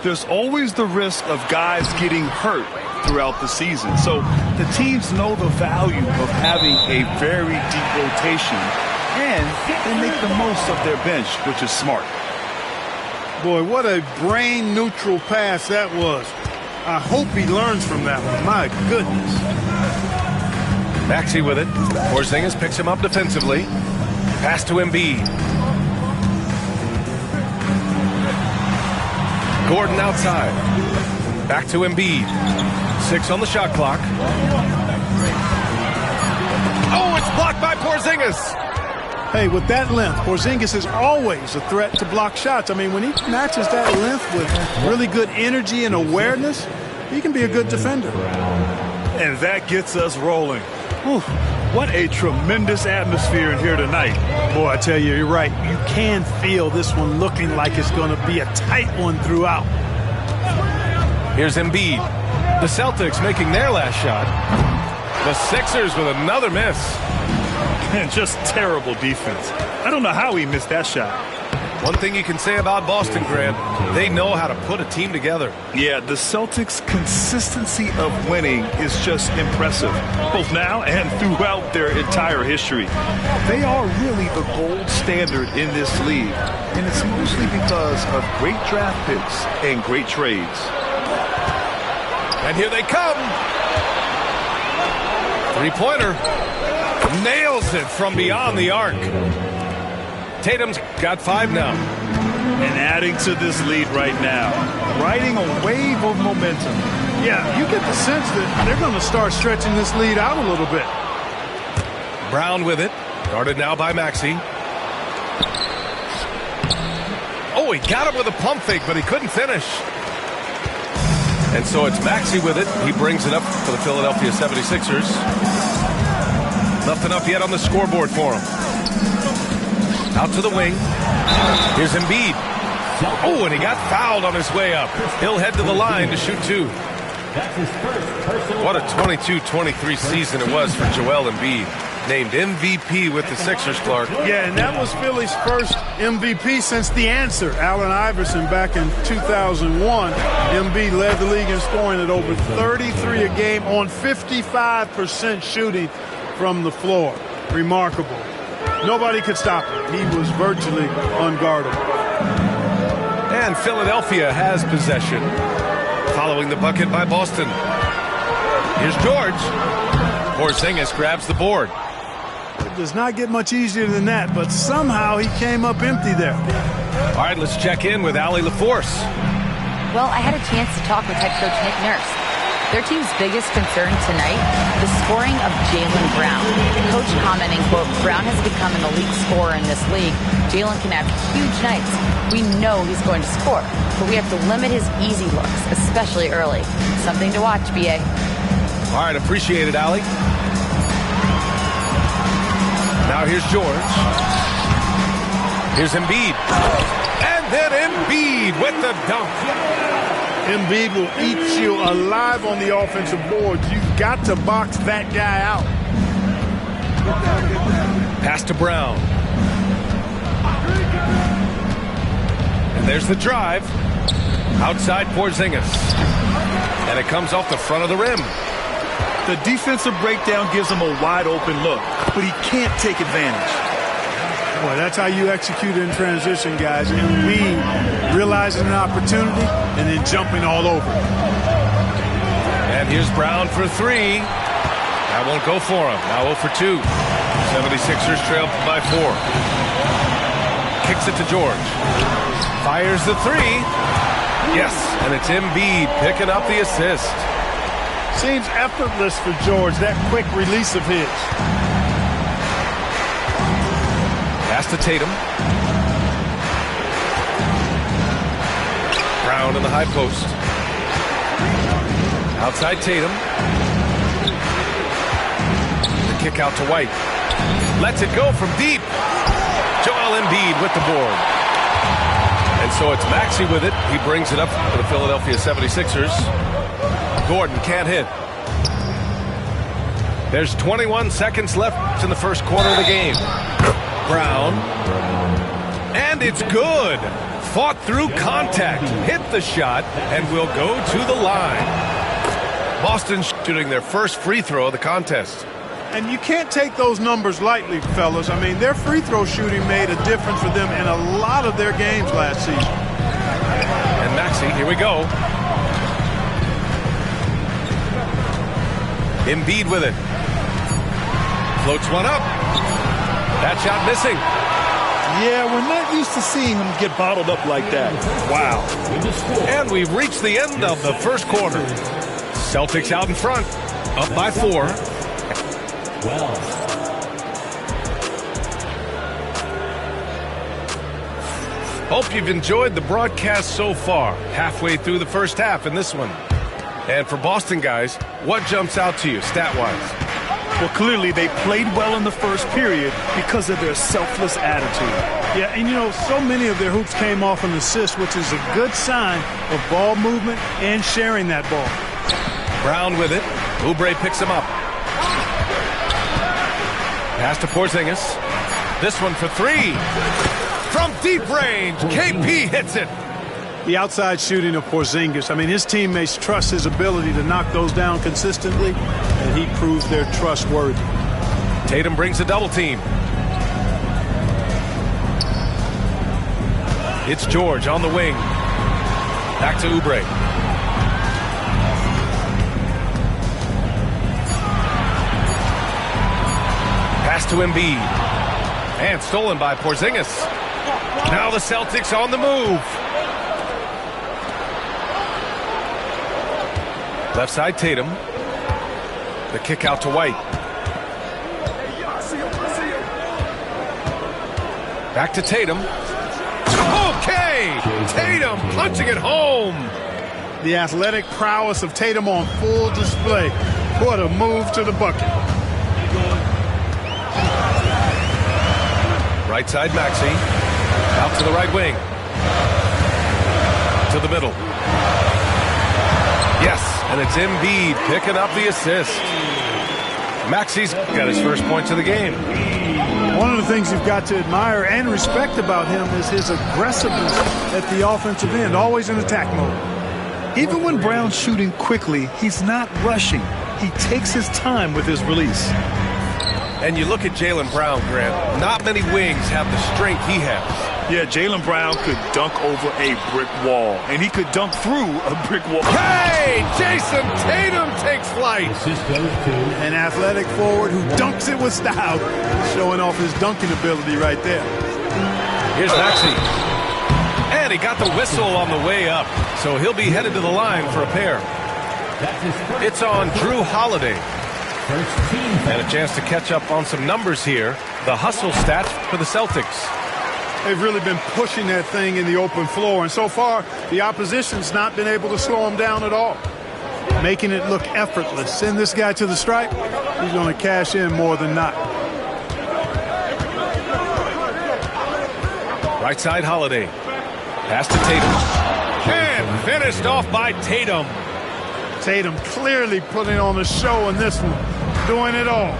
there's always the risk of guys getting hurt throughout the season. So the teams know the value of having a very deep rotation, and they make the most of their bench, which is smart. Boy, what a brain-neutral pass that was. I hope he learns from that one. My goodness. Maxey with it. Porzingis picks him up defensively. Pass to Embiid. Gordon outside. Back to Embiid. 6 on the shot clock. Oh, it's blocked by Porzingis. Hey, with that length, Porzingis is always a threat to block shots. I mean, when he matches that length with really good energy and awareness, he can be a good defender. And that gets us rolling. Whew, what a tremendous atmosphere in here tonight. Boy, I tell you, you're right. You can feel this one looking like it's going to be a tight one throughout. Here's Embiid. The Celtics making their last shot. The Sixers with another miss. And just terrible defense. I don't know how he missed that shot. One thing you can say about Boston, Grant, they know how to put a team together. Yeah, the Celtics' consistency of winning is just impressive, both now and throughout their entire history. They are really the gold standard in this league, and it's mostly because of great draft picks and great trades. And here they come. Three-pointer. Nails it from beyond the arc. Tatum's got 5 now. And adding to this lead right now, riding a wave of momentum. Yeah, you get the sense that they're going to start stretching this lead out a little bit. Brown with it. Guarded now by Maxey. Oh, he got him with a pump fake, but he couldn't finish. And so it's Maxey with it. He brings it up for the Philadelphia 76ers. Nothing up yet on the scoreboard for him. Out to the wing. Here's Embiid. Oh, and he got fouled on his way up. He'll head to the line to shoot 2. What a 22-23 season it was for Joel Embiid. Named MVP with the Sixers, Clark. Yeah, and that was Philly's first MVP since the answer, Allen Iverson, back in 2001. Embiid led the league in scoring at over 33 a game on 55% shooting from the floor. Remarkable. Nobody could stop him. He was virtually unguardable. And Philadelphia has possession. Following the bucket by Boston. Here's George. Porzingis grabs the board. It does not get much easier than that, but somehow he came up empty there. All right, let's check in with Allie LaForce. Well, I had a chance to talk with head coach Nick Nurse. Their team's biggest concern tonight, the scoring of Jaylen Brown. Coach commenting, quote, Brown has become an elite scorer in this league. Jaylen can have huge nights. We know he's going to score, but we have to limit his easy looks, especially early. Something to watch, B.A. All right, appreciate it, Allie. Now here's George. Here's Embiid. And then Embiid with the dunk. Embiid will eat you alive on the offensive board. You've got to box that guy out. Pass to Brown. And there's the drive. Outside Porzingis. And it comes off the front of the rim. The defensive breakdown gives him a wide open look, but he can't take advantage. Boy, that's how you execute in transition, guys. And we realizing an opportunity and then jumping all over. And here's Brown for 3. That won't go for him. Now 0 for 2. 76ers trail by 4. Kicks it to George. Fires the 3. Yes, and it's Embiid picking up the assist. Seems effortless for George, that quick release of his. Pass to Tatum. Brown in the high post. Outside Tatum. The kick out to White. Lets it go from deep. Joel Embiid with the board. And so it's Maxey with it. He brings it up for the Philadelphia 76ers. Gordon can't hit. There's 21 seconds left in the first quarter of the game. Brown. And it's good. fought through contact, hit the shot, and will go to the line. Boston shooting their first free throw of the contest. And you can't take those numbers lightly, fellas. I mean, their free throw shooting made a difference for them in a lot of their games last season. And Maxey, here we go. Embiid with it. Floats one up. That shot missing. Yeah, we're not used to seeing him get bottled up like that. Wow. And we've reached the end of the first quarter. Celtics out in front, up by 4. Hope you've enjoyed the broadcast so far. Halfway through the first half in this one. And for Boston guys, what jumps out to you stat-wise? Well, clearly they played well in the first period because of their selfless attitude. Yeah, and you know, so many of their hoops came off an assist, which is a good sign of ball movement and sharing that ball. Brown with it. Oubre picks him up. Pass to Porzingis. This one for 3. From deep range, KP hits it. The outside shooting of Porzingis. I mean, his teammates trust his ability to knock those down consistently, and he proves they're trustworthy. Tatum brings a double team. It's George on the wing. Back to Oubre. Pass to Embiid. And stolen by Porzingis. Now the Celtics on the move. Left side Tatum. The kick out to White. Back to Tatum. Okay! Tatum punching it home. The athletic prowess of Tatum on full display. What a move to the bucket. Right side Maxey. Out to the right wing. To the middle. Yes, and it's Embiid picking up the assist. Maxey's got his first points of the game. One of the things you've got to admire and respect about him is his aggressiveness at the offensive end, always in attack mode. Even when Brown's shooting quickly, he's not rushing. He takes his time with his release. And you look at Jaylen Brown, Grant. Not many wings have the strength he has. Yeah, Jaylen Brown could dunk over a brick wall, and he could dunk through a brick wall. Hey, Jason Tatum takes flight. An athletic forward who dunks it with style, showing off his dunking ability right there. Here's Maxey. And he got the whistle on the way up, so he'll be headed to the line for a pair. It's on Drew Holiday. And a chance to catch up on some numbers here. The hustle stats for the Celtics. They've really been pushing that thing in the open floor, and so far the opposition's not been able to slow them down at all, making it look effortless. Send this guy to the stripe, he's going to cash in more than not. Right side Holiday. Pass to Tatum. And finished off by Tatum. Tatum clearly putting on a show in this one, doing it all.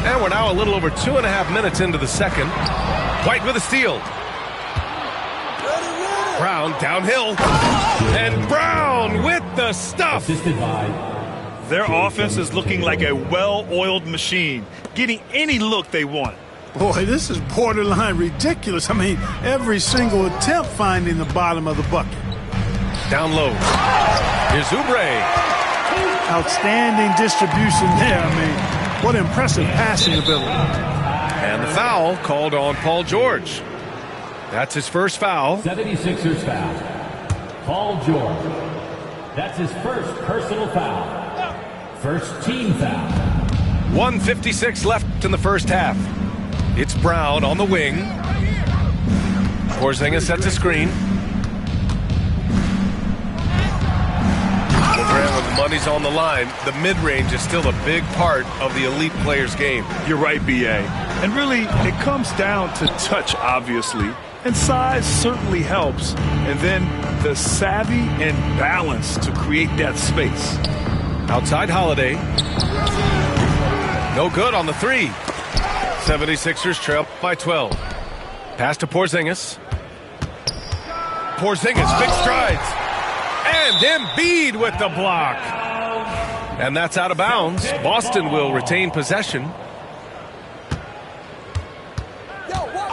And we're now a little over 2.5 minutes into the second. White with a steal. Brown downhill. And Brown with the stuff. Their offense is looking like a well-oiled machine, getting any look they want. Boy, this is borderline ridiculous. I mean, every single attempt finding the bottom of the bucket. Down low. Here's Oubre. Outstanding distribution there. I mean, what impressive passing ability. And the foul called on Paul George. That's his first foul. 76ers foul. Paul George. That's his first personal foul. First team foul. 1:56 left in the first half. It's Brown on the wing. Porzingis sets a screen. Well, Grant, when the money's on the line, the mid-range is still a big part of the elite player's game. You're right, B.A. And really, it comes down to touch, obviously. And size certainly helps. And then the savvy and balance to create that space. Outside Holiday. No good on the three. 76ers trail by 12. Pass to Porzingis. Porzingis, big strides. And Embiid with the block. And that's out of bounds. Boston will retain possession.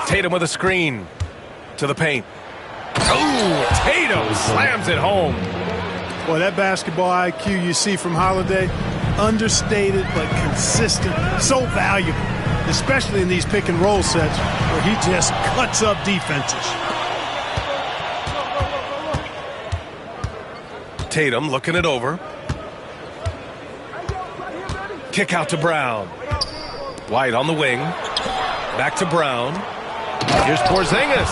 Tatum with a screen to the paint. Oh, Tatum slams it home. Boy, that basketball IQ you see from Holiday, understated but consistent, so valuable, especially in these pick and roll sets where he just cuts up defenses. Tatum looking it over. Kick out to Brown. White on the wing. Back to Brown. Here's Porzingis.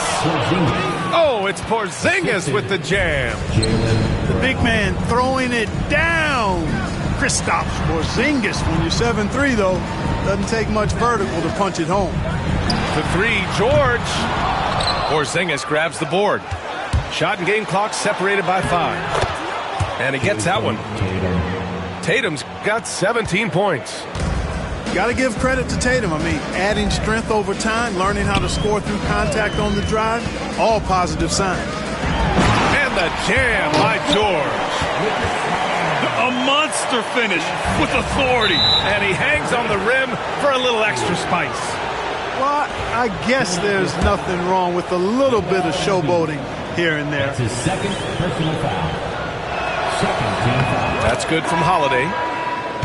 Oh, it's Porzingis with the jam. The big man throwing it down. Kristaps Porzingis. When you're 7'3", though, doesn't take much vertical to punch it home. The three, George. Porzingis grabs the board. Shot and game clock separated by 5. And he gets that one. Tatum's got 17 points. Got to give credit to Tatum. I mean, adding strength over time, learning how to score through contact on the drive, all positive signs. And the jam by George. A monster finish with authority. And he hangs on the rim for a little extra spice. Well, I guess there's nothing wrong with a little bit of showboating here and there. That's his second personal foul. Second team foul. That's good from Holiday.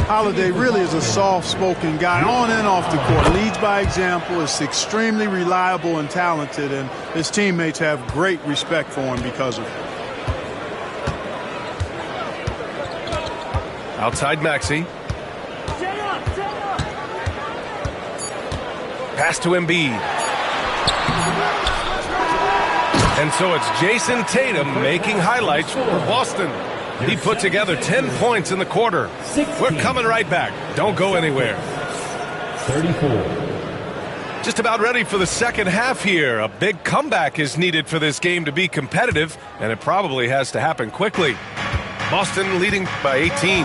Holiday really is a soft-spoken guy on and off the court. Leads by example, is extremely reliable and talented, and his teammates have great respect for him because of it. Outside Maxey. Pass to Embiid. And so it's Jason Tatum making highlights for Boston. He put together 10 points in the quarter. We're coming right back. Don't go anywhere. 34. Just about ready for the second half here. A big comeback is needed for this game to be competitive, and it probably has to happen quickly. Boston leading by 18.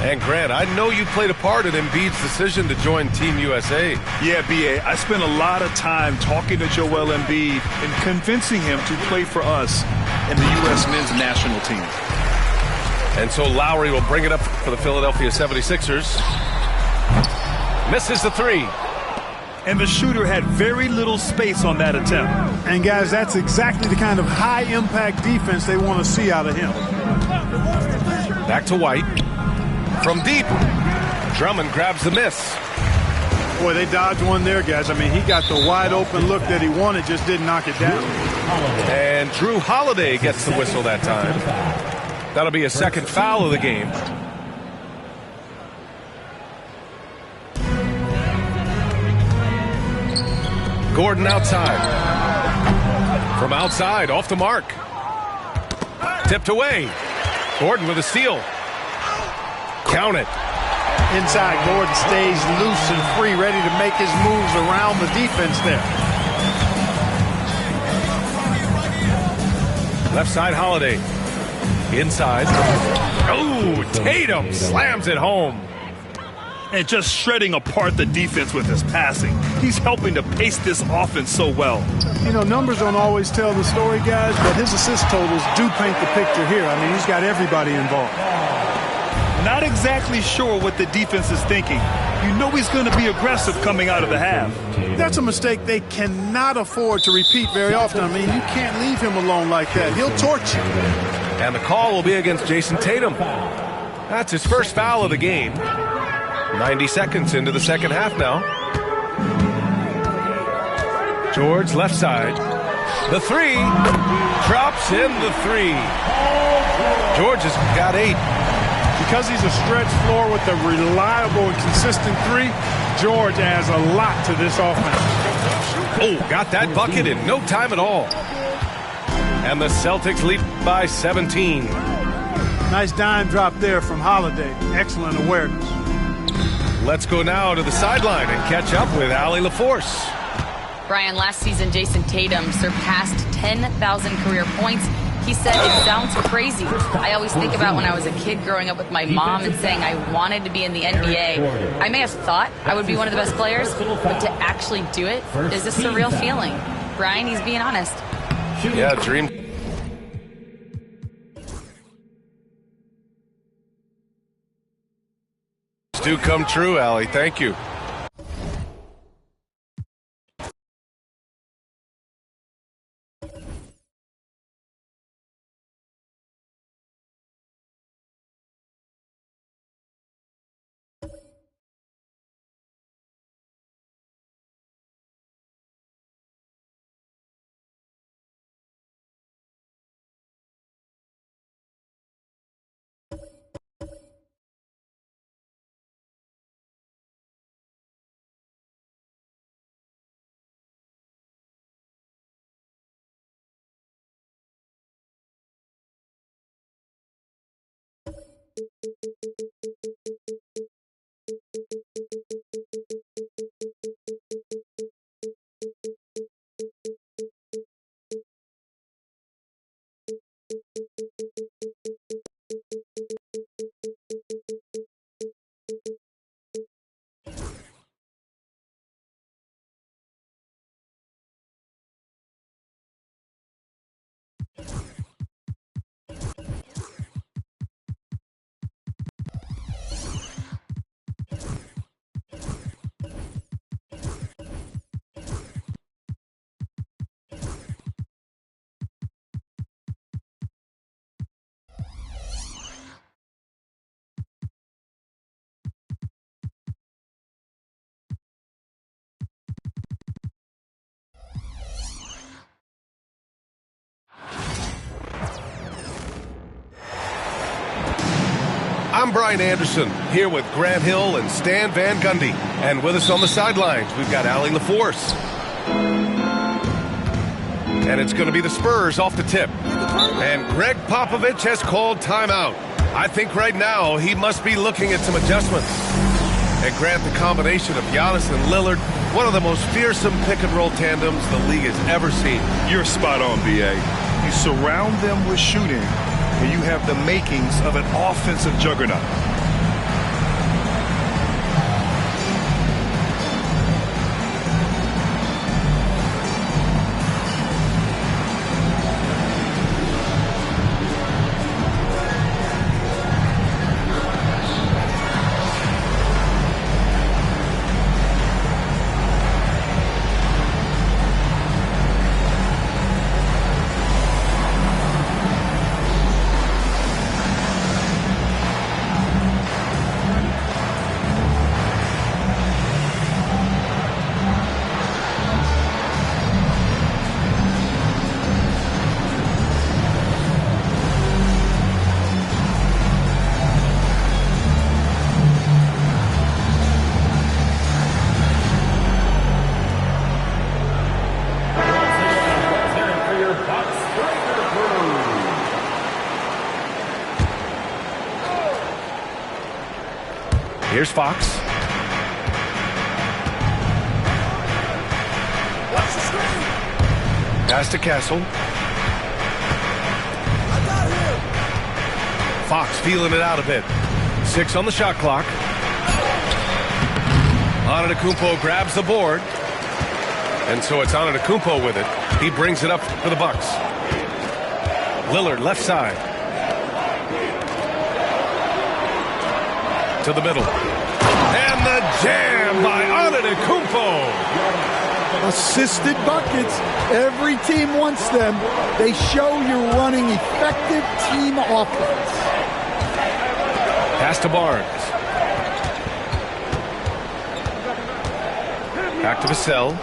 And Grant, I know you played a part in Embiid's decision to join Team USA. Yeah, B.A., I spent a lot of time talking to Joel Embiid and convincing him to play for us in the U.S. men's national team. And so Lowry will bring it up for the Philadelphia 76ers. Misses the three. And the shooter had very little space on that attempt. And, guys, that's exactly the kind of high-impact defense they want to see out of him. Back to White. From deep. Drummond grabs the miss. Boy, they dodged one there, guys. I mean, he got the wide-open look that he wanted, just didn't knock it down. And Drew Holiday gets the whistle that time. That'll be a second foul of the game. Gordon outside. From outside, off the mark. Tipped away. Gordon with a steal. Count it. Inside, Gordon stays loose and free, ready to make his moves around the defense there. Left side, Holiday. Inside. Oh, Tatum slams it home. And just shredding apart the defense with his passing. He's helping to pace this offense so well. You know, numbers don't always tell the story, guys, but his assist totals do paint the picture here. I mean, he's got everybody involved. Not exactly sure what the defense is thinking. You know he's going to be aggressive coming out of the half. That's a mistake they cannot afford to repeat very often. I mean, you can't leave him alone like that. He'll torch you. And the call will be against Jason Tatum. That's his first foul of the game. 90 seconds into the second half now. George left side. The three. Drops in the three. George has got 8. Because he's a stretch floor with a reliable and consistent three, George adds a lot to this offense. Oh, got that bucket in no time at all. And the Celtics lead by 17. Nice dime drop there from Holiday. Excellent awareness. Let's go now to the sideline and catch up with Allie LaForce. Brian, last season Jason Tatum surpassed 10,000 career points He said, "It sounds crazy. I always think about when I was a kid growing up with my mom and saying I wanted to be in the NBA. I may have thought I would be one of the best players, but to actually do it is a surreal feeling." Brian, he's being honest. Yeah, dream. Do come true, Allie. Thank you. I'm Brian Anderson, here with Grant Hill and Stan Van Gundy. And with us on the sidelines, we've got Allie LaForce. And it's going to be the Spurs off the tip. And Greg Popovich has called timeout. I think right now he must be looking at some adjustments. And Grant, the combination of Giannis and Lillard, one of the most fearsome pick-and-roll tandems the league has ever seen. You're spot on, B.A. You surround them with shooting, and you have the makings of an offensive juggernaut. Here's Fox. Pass to Castle. Fox feeling it out a bit. 6 on the shot clock. Antetokounmpo grabs the board. And so it's Antetokounmpo with it. He brings it up for the Bucks. Lillard left side. To the middle. And the jam by Antetokounmpo. Assisted buckets. Every team wants them. They show you're running effective team offense. Pass to Barnes. Back to Vassell.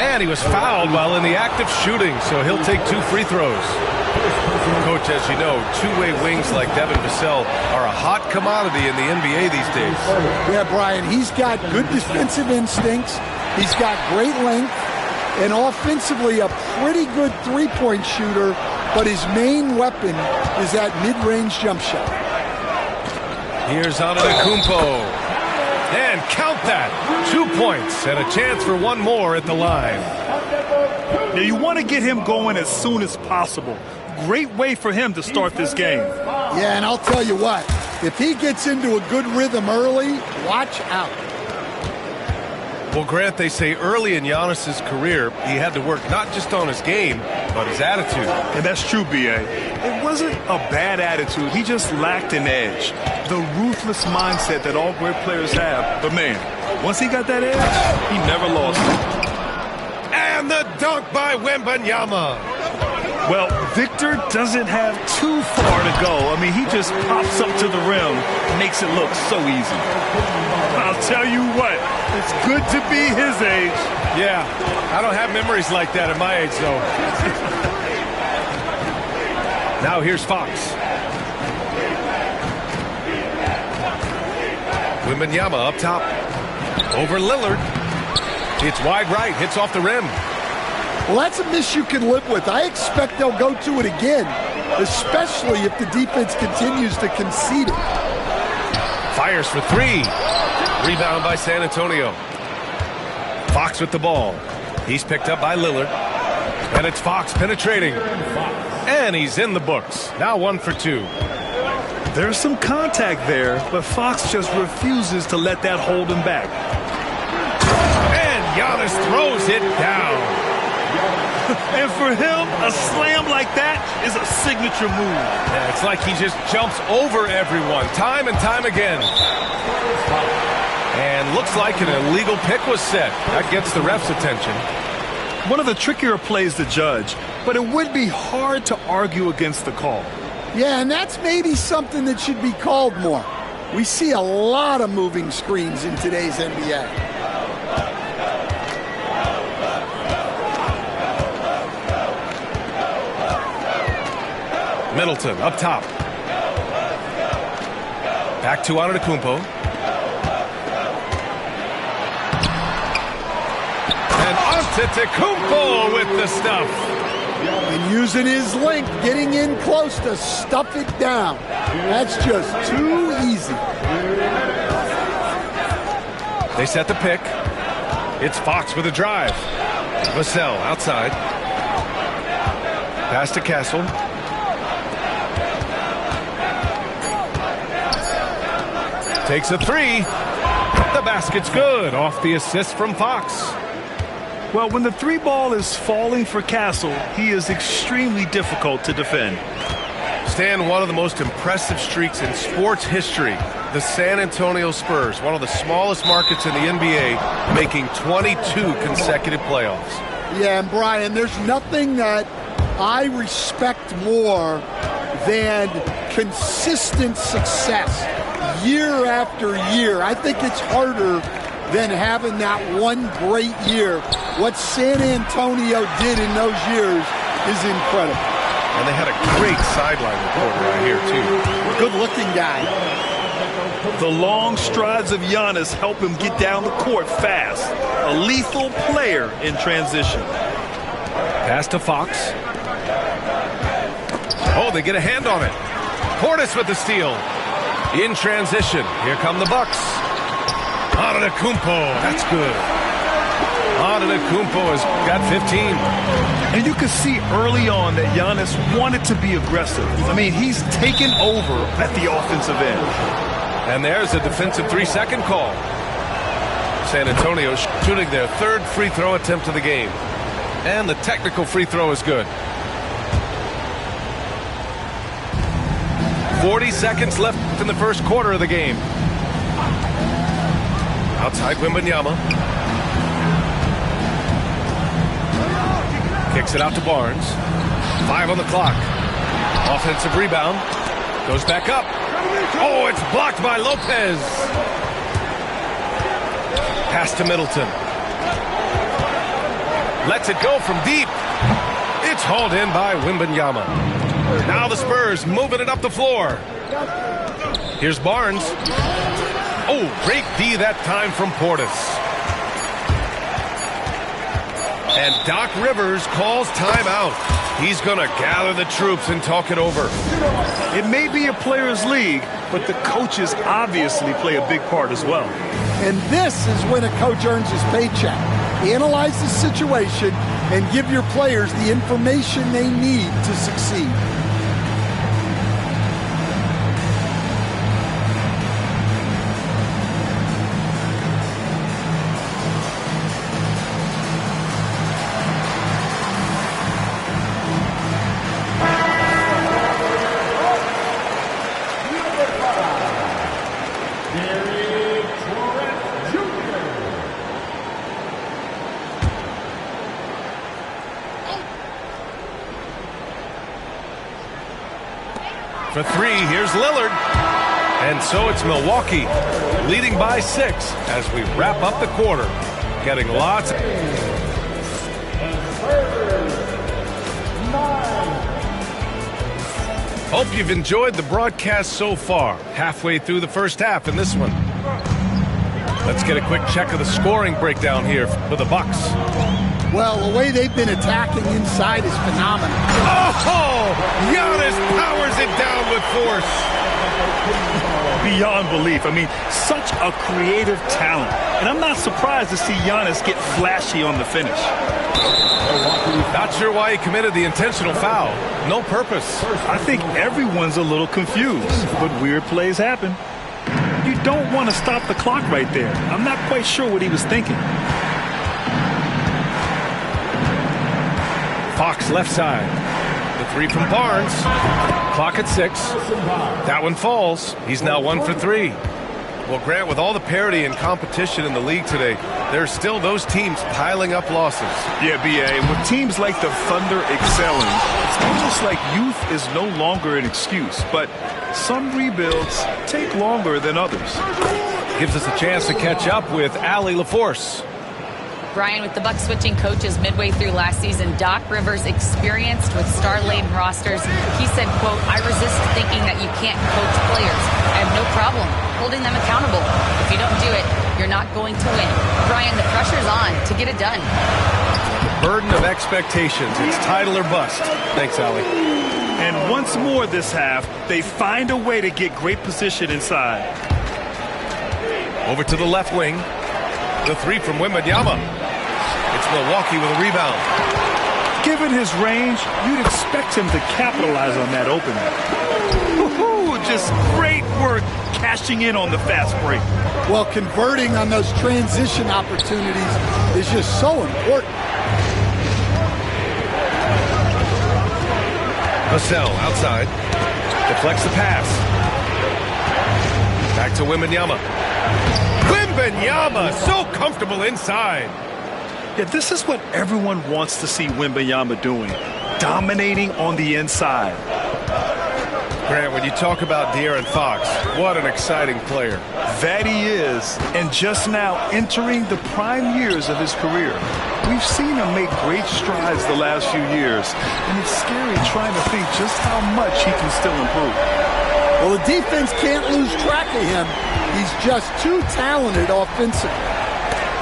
And he was fouled while in the act of shooting, so he'll take 2 free throws. Coach, as you know, two-way wings like Devin Vassell are a hot commodity in the NBA these days. Yeah, Brian, he's got good defensive instincts. He's got great length. And offensively, a pretty good three-point shooter. But his main weapon is that mid-range jump shot. Here's Antetokounmpo. And count that. 2 points and a chance for one more at the line. Now, you want to get him going as soon as possible. Great way for him to start this game. Yeah, and I'll tell you what, if he gets into a good rhythm early, watch out. Well, Grant, they say early in Giannis's career, he had to work not just on his game, but his attitude. And that's true, B.A. It wasn't a bad attitude. He just lacked an edge. The ruthless mindset that all great players have. But, man, once he got that edge, he never lost it. And the dunk by Wembanyama. Well, Victor doesn't have too far to go. I mean, he just pops up to the rim, makes it look so easy. I'll tell you what, it's good to be his age. Yeah, I don't have memories like that at my age, though. Now here's Fox. Wembanyama up top. Over Lillard. It's wide right, hits off the rim. Well, that's a miss you can live with. I expect they'll go to it again, especially if the defense continues to concede it. Fires for three. Rebound by San Antonio. Fox with the ball. He's picked up by Lillard. And it's Fox penetrating. And he's in the books. Now 1 for 2. There's some contact there, but Fox just refuses to let that hold him back. And Giannis throws it down. And for him, a slam like that is a signature move. Yeah, it's like he just jumps over everyone time and time again. And looks like an illegal pick was set. That gets the ref's attention. One of the trickier plays to judge, but it would be hard to argue against the call. Yeah, and that's maybe something that should be called more. We see a lot of moving screens in today's NBA. Middleton up top. Back to Antetokounmpo. And Antetokounmpo with the stuff. And using his length, getting in close to stuff it down. That's just too easy. They set the pick. It's Fox with a drive. Vassell outside. Pass to Castle. Takes a three. The basket's good. Off the assist from Fox. Well, when the three ball is falling for Castle, he is extremely difficult to defend. Stan, one of the most impressive streaks in sports history. The San Antonio Spurs, one of the smallest markets in the NBA, making 22 consecutive playoffs. Yeah, and Brian, there's nothing that I respect more than consistent success. Year after year. I think it's harder than having that one great year. What San Antonio did in those years is incredible. And they had a great sideline reporter right here, too. Good-looking guy. The long strides of Giannis help him get down the court fast. A lethal player in transition. Pass to Fox. Oh, they get a hand on it. Portis with the steal. In transition, here come the Bucks. Antetokounmpo, that's good. Antetokounmpo has got 15. And you can see early on that Giannis wanted to be aggressive. I mean, he's taken over at the offensive end. And there's a defensive 3-second call. San Antonio shooting their third free throw attempt of the game. And the technical free throw is good. 40 seconds left in the first quarter of the game. Outside Wembanyama. Kicks it out to Barnes. 5 on the clock. Offensive rebound. Goes back up. Oh, it's blocked by Lopez. Pass to Middleton. Lets it go from deep. It's hauled in by Wembanyama. Now the Spurs moving it up the floor. Here's Barnes. Oh, great D that time from Portis. And Doc Rivers calls timeout. He's going to gather the troops and talk it over. It may be a players' league, but the coaches obviously play a big part as well. And this is when a coach earns his paycheck. analyze the situation, and give your players the information they need to succeed. For three, here's Lillard. And so it's Milwaukee leading by 6 as we wrap up the quarter. Getting lots. Hope you've enjoyed the broadcast so far. Halfway through the first half in this one. Let's get a quick check of the scoring breakdown here for the Bucks. Well, the way they've been attacking inside is phenomenal. Oh! Giannis powers it down with force. Beyond belief. I mean, such a creative talent. And I'm not surprised to see Giannis get flashy on the finish. Not sure why he committed the intentional foul. No purpose. I think everyone's a little confused, but weird plays happen. You don't want to stop the clock right there. I'm not quite sure what he was thinking. Fox left side. The three from Barnes. Clock at 6. That one falls. He's now 1 for 3. Well, Grant, with all the parity and competition in the league today, there's still those teams piling up losses. Yeah, B.A., with teams like the Thunder excelling, it's almost like youth is no longer an excuse, but some rebuilds take longer than others. Gives us a chance to catch up with Allie LaForce. Brian, with the Bucks switching coaches midway through last season, Doc Rivers, experienced with star-laden rosters, he said, quote, "I resist thinking that you can't coach players. I have no problem holding them accountable. If you don't do it, you're not going to win." Brian, the pressure's on to get it done. The burden of expectations. It's title or bust. Thanks, Allie. And once more this half, they find a way to get great position inside. Over to the left wing. The three from Wembanyama. It's Milwaukee with a rebound. Given his range, you'd expect him to capitalize on that opening. Woohoo! Just great work cashing in on the fast break. Well, converting on those transition opportunities is just so important. Vassell outside. Deflects the pass. Back to Wembanyama. Wembanyama, so comfortable inside. Yeah, this is what everyone wants to see Wembanyama doing, dominating on the inside. Grant, when you talk about De'Aaron Fox, what an exciting player. That he is, and just now entering the prime years of his career. We've seen him make great strides the last few years, and it's scary trying to think just how much he can still improve. Well, the defense can't lose track of him. He's just too talented offensively.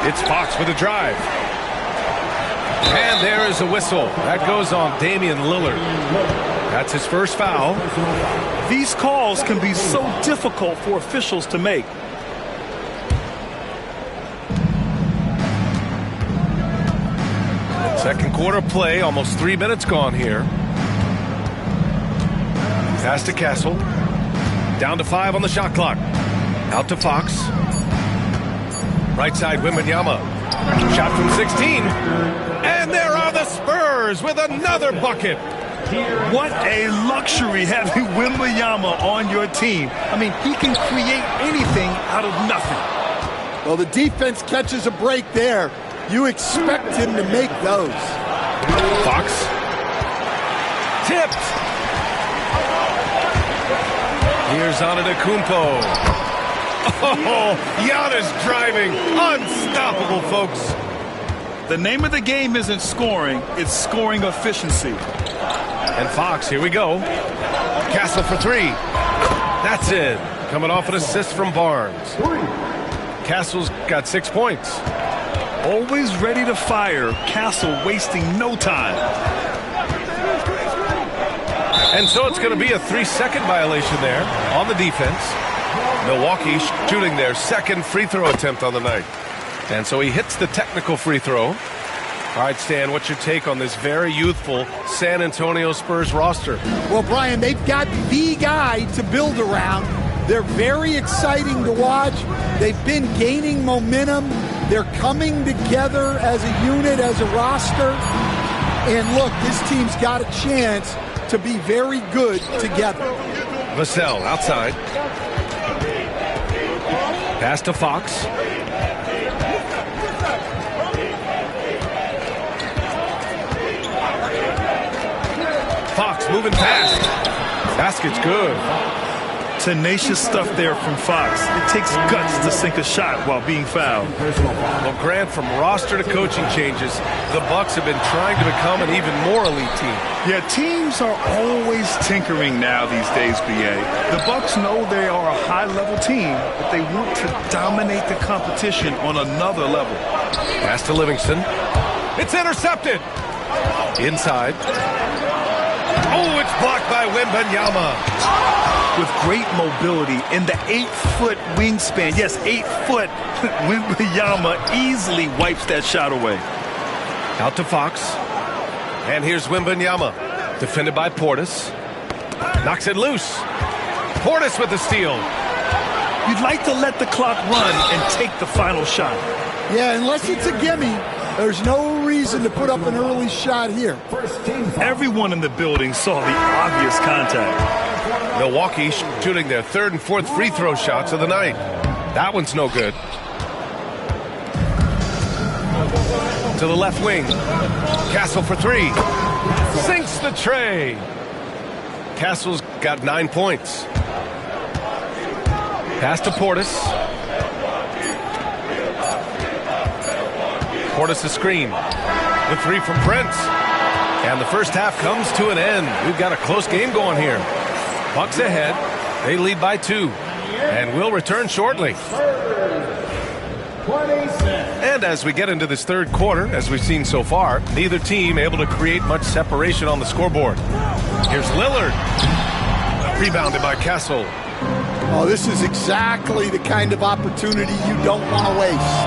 It's Fox with a drive. And there is a whistle. That goes on Damian Lillard. That's his first foul. These calls can be so difficult for officials to make. Second quarter play, almost 3 minutes gone here. Pass to Castle. Down to 5 on the shot clock. Out to Fox. Right side, Wembanyama. Shot from 16. And there are the Spurs with another bucket. What a luxury having Wembanyama on your team. I mean, he can create anything out of nothing. Well, the defense catches a break there. You expect him to make those. Fox. Tipped. Here's Antetokounmpo. Oh, Giannis driving. Unstoppable, folks. The name of the game isn't scoring, it's scoring efficiency. And Fox, here we go. Castle for 3. That's it. Coming off an assist from Barnes. Castle's got 6 points. Always ready to fire. Castle wasting no time. And so it's going to be a 3-second violation there on the defense. Milwaukee shooting their second free throw attempt on the night. And so he hits the technical free throw. All right, Stan, what's your take on this very youthful San Antonio Spurs roster? Well, Brian, they've got the guy to build around. They're very exciting to watch. They've been gaining momentum. They're coming together as a unit, as a roster. And look, this team's got a chance to be very good together. Vassell outside. Pass to Fox. Fox moving fast. Basket's good. Tenacious stuff there from Fox. It takes guts to sink a shot while being fouled. Well, Grant, from roster to coaching changes, the Bucks have been trying to become an even more elite team. Yeah, teams are always tinkering now these days, BA. The Bucks know they are a high-level team, but they want to dominate the competition on another level. Pass to Livingston. It's intercepted. Inside. Oh, it's blocked by Wembanyama. With great mobility in the 8-foot wingspan. Yes, 8 foot. Wembanyama easily wipes that shot away. Out to Fox. And here's Wembanyama. Defended by Portis. Knocks it loose. Portis with the steal. You'd like to let the clock run and take the final shot. Yeah, unless it's a gimme, there's no reason to put up an early shot here. Everyone in the building saw the obvious contact. Milwaukee shooting their third and fourth free throw shots of the night. That one's no good. To the left wing. Castle for three. Sinks the tray. Castle's got 9 points. Pass to Portis. Portis a screen. The three from Prince. And the first half comes to an end. We've got a close game going here. Bucks ahead. They lead by 2. And will return shortly. And as we get into this third quarter, as we've seen so far, neither team able to create much separation on the scoreboard. Here's Lillard. Rebounded by Castle. Oh, this is exactly the kind of opportunity you don't want to waste.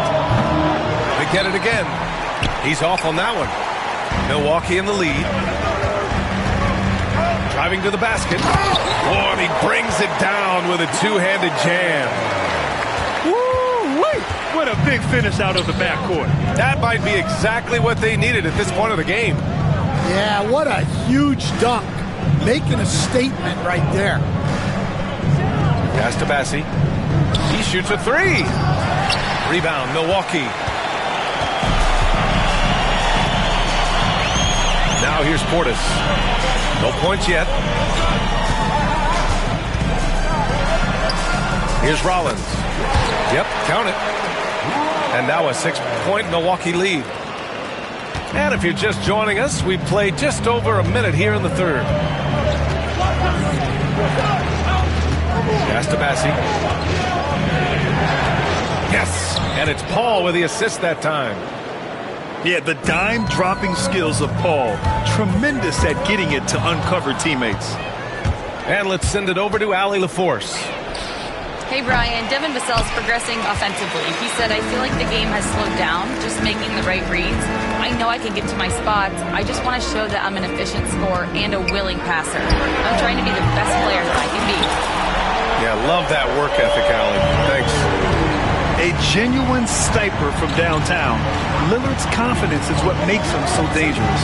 They get it again. He's off on that one. Milwaukee in the lead. Driving to the basket. Oh, and he brings it down with a two-handed jam. Woo-wee! What a big finish out of the backcourt. That might be exactly what they needed at this point of the game. Yeah, what a huge dunk. Making a statement right there. Pass to Bassi. He shoots a three. Rebound, Milwaukee. Now here's Portis. No points yet. Here's Rollins. Yep, count it. And now a 6-point Milwaukee lead. And if you're just joining us, we played just over a minute here in the third. Pass to Bassi. Yes, and it's Paul with the assist that time. Yeah, the dime-dropping skills of Paul. Tremendous at getting it to uncover teammates. And let's send it over to Allie LaForce. Hey, Brian. Devin Vassell's progressing offensively. He said, I feel like the game has slowed down, just making the right reads. I know I can get to my spots. I just want to show that I'm an efficient scorer and a willing passer. I'm trying to be the best player that I can be. Yeah, love that work ethic, Allie. Thanks. A genuine sniper from downtown. Lillard's confidence is what makes him so dangerous.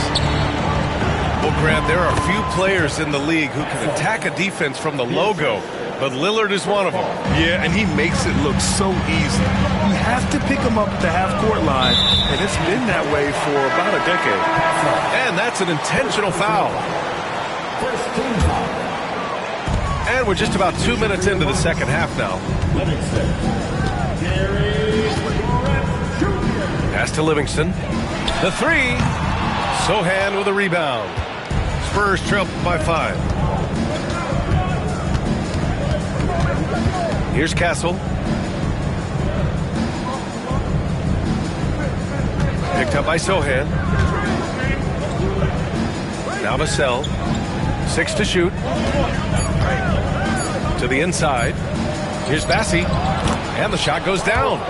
Well, Grant, there are few players in the league who can attack a defense from the logo, but Lillard is one of them. Yeah, and he makes it look so easy. You have to pick him up at the half-court line, and it's been that way for about a decade. And that's an intentional foul. And we're just about 2 minutes into the second half now. Pass to Livingston. The three. Sohan with a rebound. Spurs trail by 5. Here's Castle. Picked up by Sohan. Now Vassell. 6 to shoot. To the inside. Here's Bassi. And the shot goes down.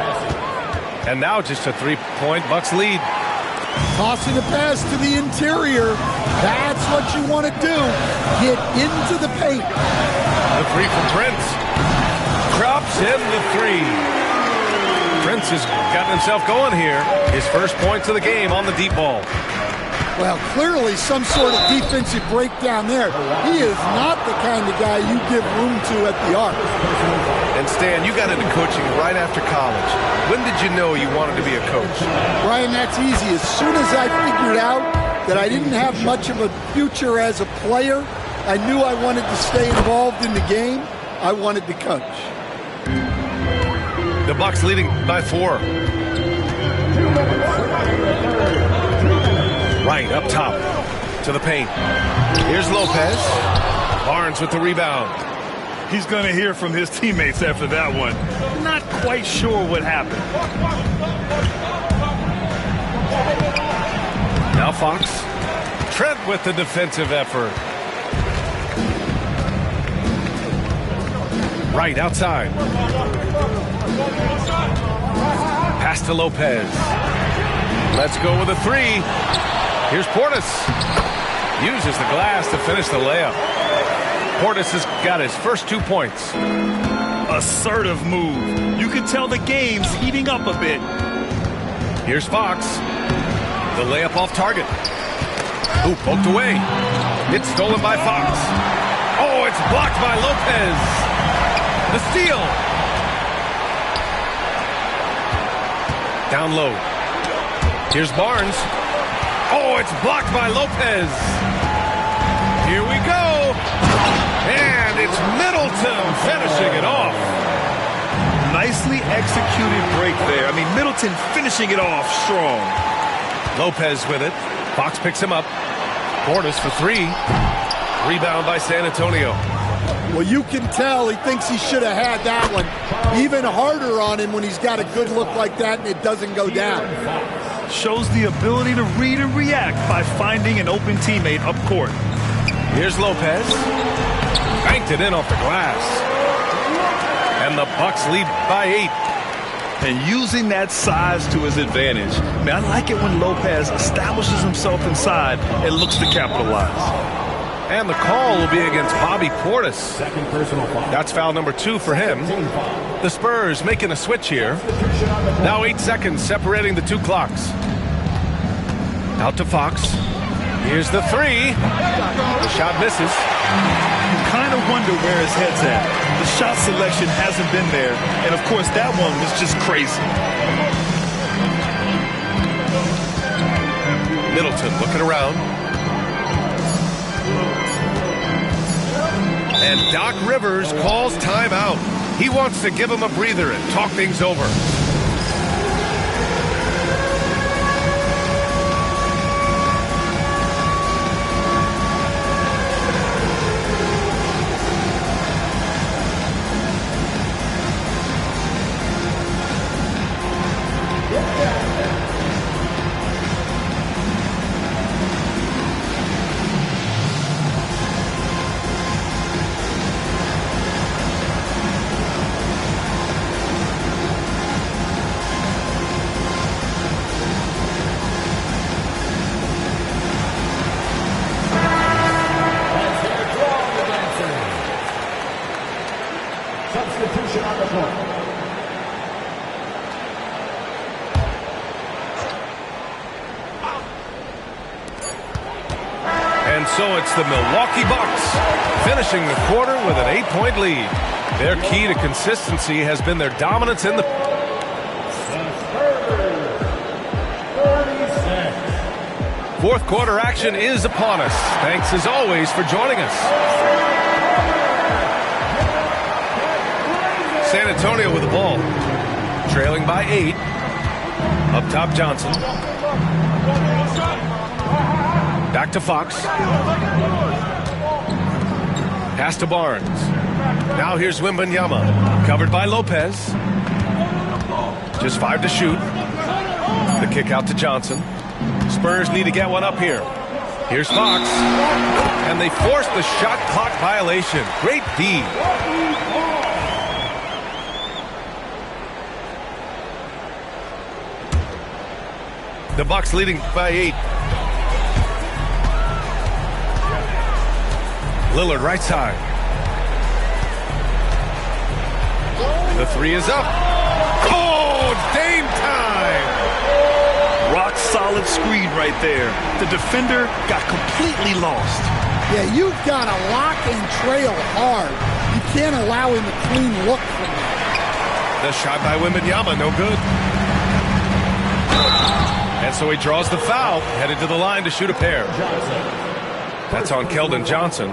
And now just a 3-point Bucks lead. Tossing a pass to the interior. That's what you want to do. Get into the paint. The three from Prince. Drops in the three. Prince has gotten himself going here. His first points of the game on the deep ball. Well, clearly some sort of defensive breakdown there. He is not the kind of guy you give room to at the arc. And Stan, you got into coaching right after college. When did you know you wanted to be a coach? Brian, that's easy. As soon as I figured out that I didn't have much of a future as a player, I knew I wanted to stay involved in the game. I wanted to coach. The Bucks leading by 4. Right up top to the paint. Here's Lopez. Barnes with the rebound. He's going to hear from his teammates after that one. Not quite sure what happened. Now Fox. Trent with the defensive effort. Right outside. Pass to Lopez. Let's go with a 3. Here's Portis. Uses the glass to finish the layup. Portis has got his first 2 points. Assertive move. You can tell the game's heating up a bit. Here's Fox. The layup off target. Ooh, poked away. It's stolen by Fox. Oh, it's blocked by Lopez. The steal. Down low. Here's Barnes. Oh, it's blocked by Lopez. Here we go. And it's Middleton finishing it off. Nicely executed break there. I mean, Middleton finishing it off strong. Lopez with it. Fox picks him up. Portis for 3. Rebound by San Antonio. Well, you can tell he thinks he should have had that one. Even harder on him when he's got a good look like that and it doesn't go down. Shows the ability to read and react by finding an open teammate up court. Here's Lopez. Banked it in off the glass. And the Bucks lead by 8. And using that size to his advantage. I mean, I like it when Lopez establishes himself inside and looks to capitalize. And the call will be against Bobby Portis. Second personal foul. That's foul number 2 for him. The Spurs making a switch here. Now 8 seconds separating the 2 clocks. Out to Fox. Here's the 3. The shot misses. You kind of wonder where his head's at. The shot selection hasn't been there. And, of course, that one was just crazy. Middleton looking around. And Doc Rivers calls timeout. He wants to give him a breather and talk things over. Substitution on the court. And so it's the Milwaukee Bucks finishing the quarter with an 8-point lead. Their key to consistency has been their dominance in the... Fourth quarter action is upon us. Thanks as always for joining us. San Antonio with the ball. Trailing by 8. Up top Johnson. Back to Fox. Pass to Barnes. Now here's Wembanyama. Covered by Lopez. Just 5 to shoot. The kick out to Johnson. Spurs need to get one up here. Here's Fox. And they force the shot clock violation. Great D. The Bucks leading by 8. Lillard right side. The three is up. Oh, Dame time! Rock solid screen right there. The defender got completely lost. Yeah, you've got to lock and trail hard. You can't allow him a clean look from that. The shot by Wembanyama, no good. And so he draws the foul, headed to the line to shoot a pair. That's on Keldon Johnson.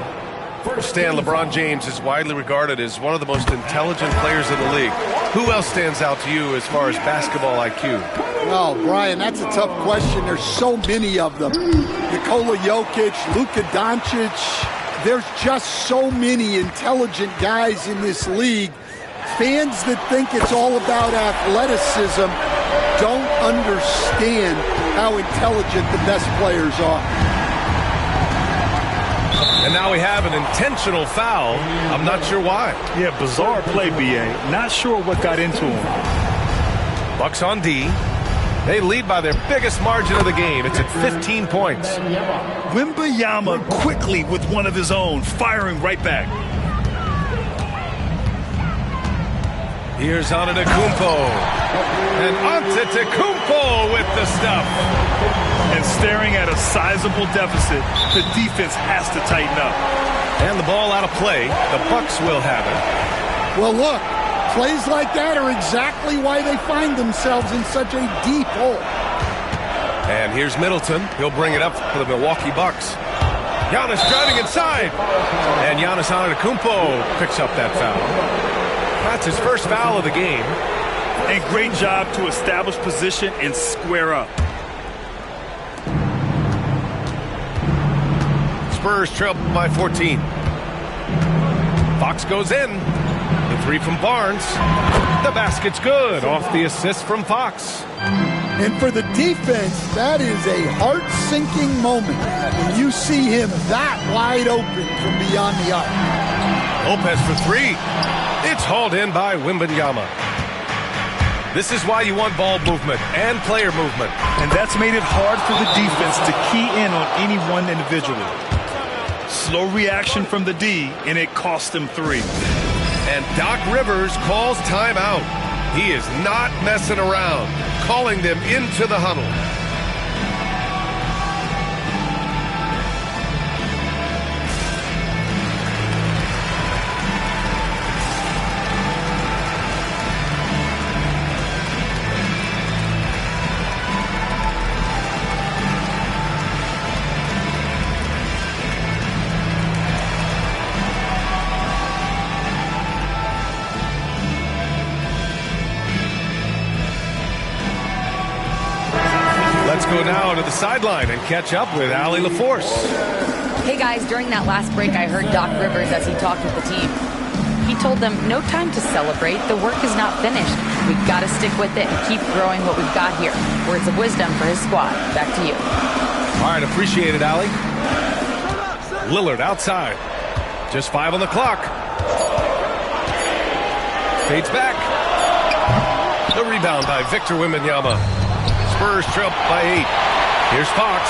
Stan, LeBron James is widely regarded as one of the most intelligent players in the league. Who else stands out to you as far as basketball IQ? Oh, Brian, that's a tough question. There's so many of them. Nikola Jokic, Luka Doncic. There's just so many intelligent guys in this league. Fans that think it's all about athleticism don't understand how intelligent the best players are. And now we have an intentional foul. I'm not sure why. Yeah, bizarre play, B.A. Not sure what got into him. Bucks on D. They lead by their biggest margin of the game. It's at 15 points. Wembanyama quickly with one of his own, firing right back. Here's Antetokounmpo. And Antetokounmpo with the stuff. And staring at a sizable deficit, the defense has to tighten up. And the ball out of play. The Bucks will have it. Well, look, plays like that are exactly why they find themselves in such a deep hole. And here's Middleton. He'll bring it up for the Milwaukee Bucks. Giannis driving inside. And Giannis Antetokounmpo picks up that foul. That's his first foul of the game. And great job to establish position and square up. Spurs trail by 14. Fox goes in. The three from Barnes. The basket's good. Off the assist from Fox. And for the defense, that is a heart-sinking moment when you see him that wide open from beyond the arc. Lopez for three. It's hauled in by Wembanyama. This is why you want ball movement and player movement. And that's made it hard for the defense to key in on any one individual. Slow reaction from the D, and it cost them 3. And Doc Rivers calls timeout. He is not messing around, calling them into the huddle. Go now to the sideline and catch up with Allie LaForce. Hey guys, during that last break, I heard Doc Rivers as he talked with the team. He told them, no time to celebrate. The work is not finished. We've got to stick with it and keep growing what we've got here. Words of wisdom for his squad. Back to you. All right, appreciate it, Allie. Lillard outside. Just 5 on the clock. Fades back. The rebound by Victor Wembanyama. Spurs trail by 8. Here's Fox.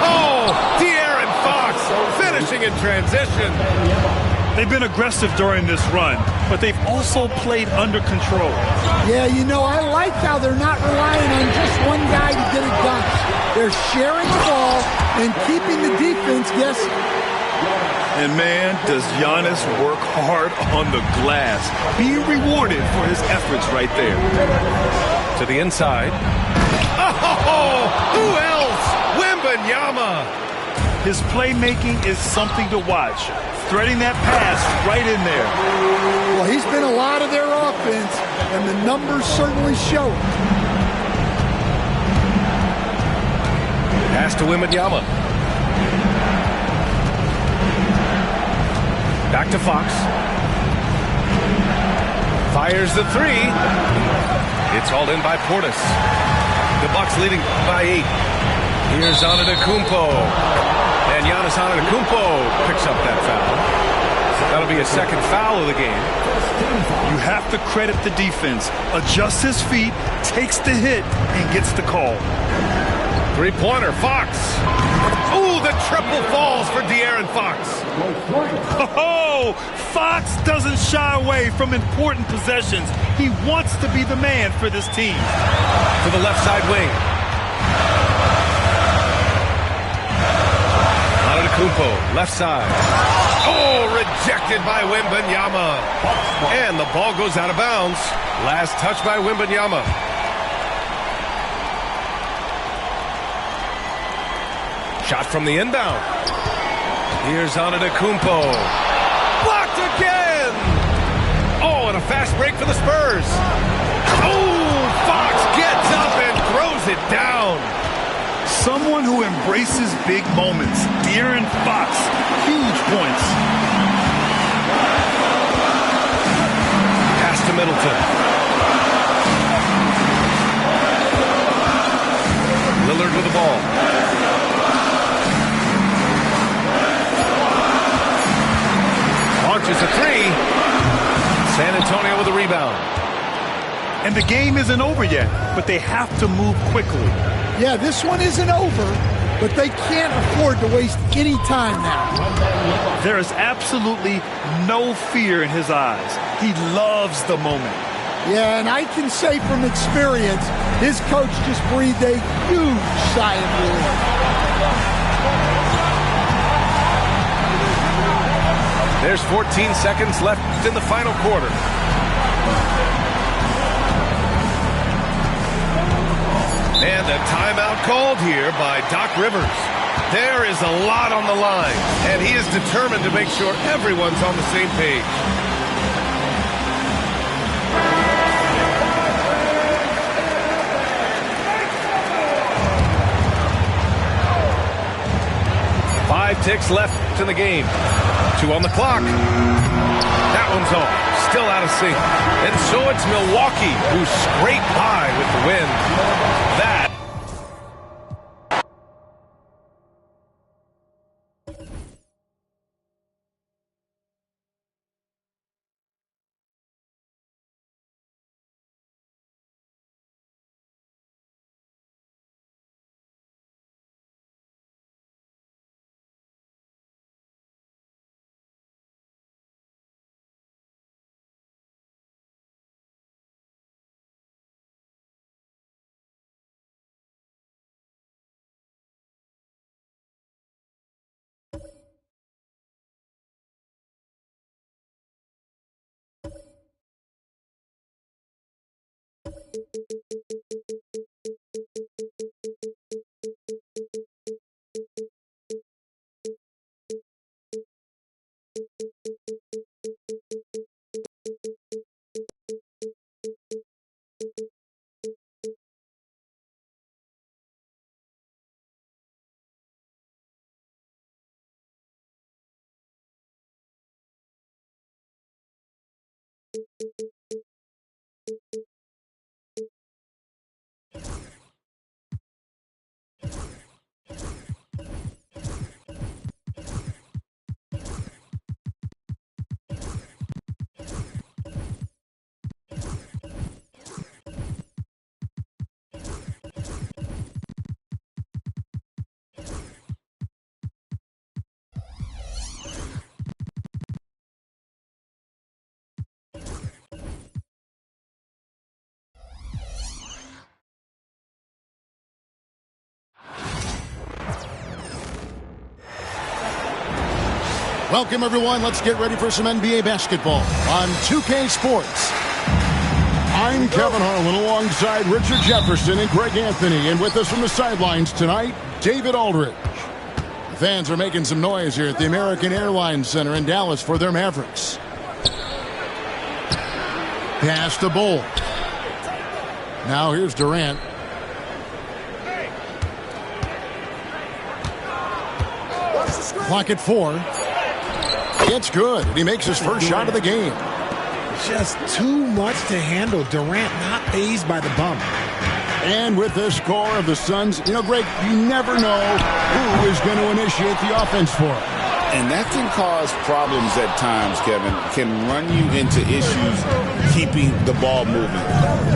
Oh, De'Aaron Fox finishing in transition. They've been aggressive during this run, but they've also played under control. Yeah, you know, I like how they're not relying on just one guy to get it done. They're sharing the ball and keeping the defense guessing. And man, does Giannis work hard on the glass. Being rewarded for his efforts right there. To the inside. Oh, who else? Wembanyama. His playmaking is something to watch. Threading that pass right in there. Well, he's been a lot of their offense, and the numbers certainly show it. Pass to Wembanyama. Back to Fox. Fires the three. It's hauled in by Portis. The Bucks leading by 8. Here's Antetokounmpo. And Giannis Antetokounmpo picks up that foul. That'll be a second foul of the game. You have to credit the defense. Adjusts his feet, takes the hit, and gets the call. Three-pointer, Fox. Ooh, the triple falls for De'Aaron Fox. Oh, Fox doesn't shy away from important possessions. He wants to be the man for this team. To the left side wing. Antetokounmpo, left side. Oh, rejected by Wembanyama. And the ball goes out of bounds. Last touch by Wembanyama. Shot from the inbound. Here's Antetokounmpo. Blocked again! Oh, and a fast break for the Spurs. Oh, Fox gets up and throws it down. Someone who embraces big moments. De'Aaron Fox, huge points. Pass to Middleton. Lillard with the ball. Launches a three. San Antonio with a rebound. And the game isn't over yet, but they have to move quickly. Yeah, this one isn't over, but they can't afford to waste any time now. There is absolutely no fear in his eyes. He loves the moment. Yeah, and I can say from experience, his coach just breathed a huge sigh of relief. There's 14 seconds left in the final quarter. And a timeout called here by Doc Rivers. There is a lot on the line, and he is determined to make sure everyone's on the same page. Five ticks left in the game. 2 on the clock. That one's off. Still out of sync. And so it's Milwaukee who scrape by with the win. That. Welcome, everyone. Let's get ready for some NBA basketball on 2K Sports. I'm Kevin Harlan alongside Richard Jefferson and Greg Anthony. And with us from the sidelines tonight, David Aldridge. The fans are making some noise here at the American Airlines Center in Dallas for their Mavericks. Pass to Bull. Now here's Durant. Clock at 4. It's good. He makes his first shot of the game. Just too much to handle. Durant not fazed by the bump. And with this score of the Suns, you know, Greg, you never know who is going to initiate the offense for him. And that can cause problems at times, Kevin. Can run you into issues keeping the ball moving.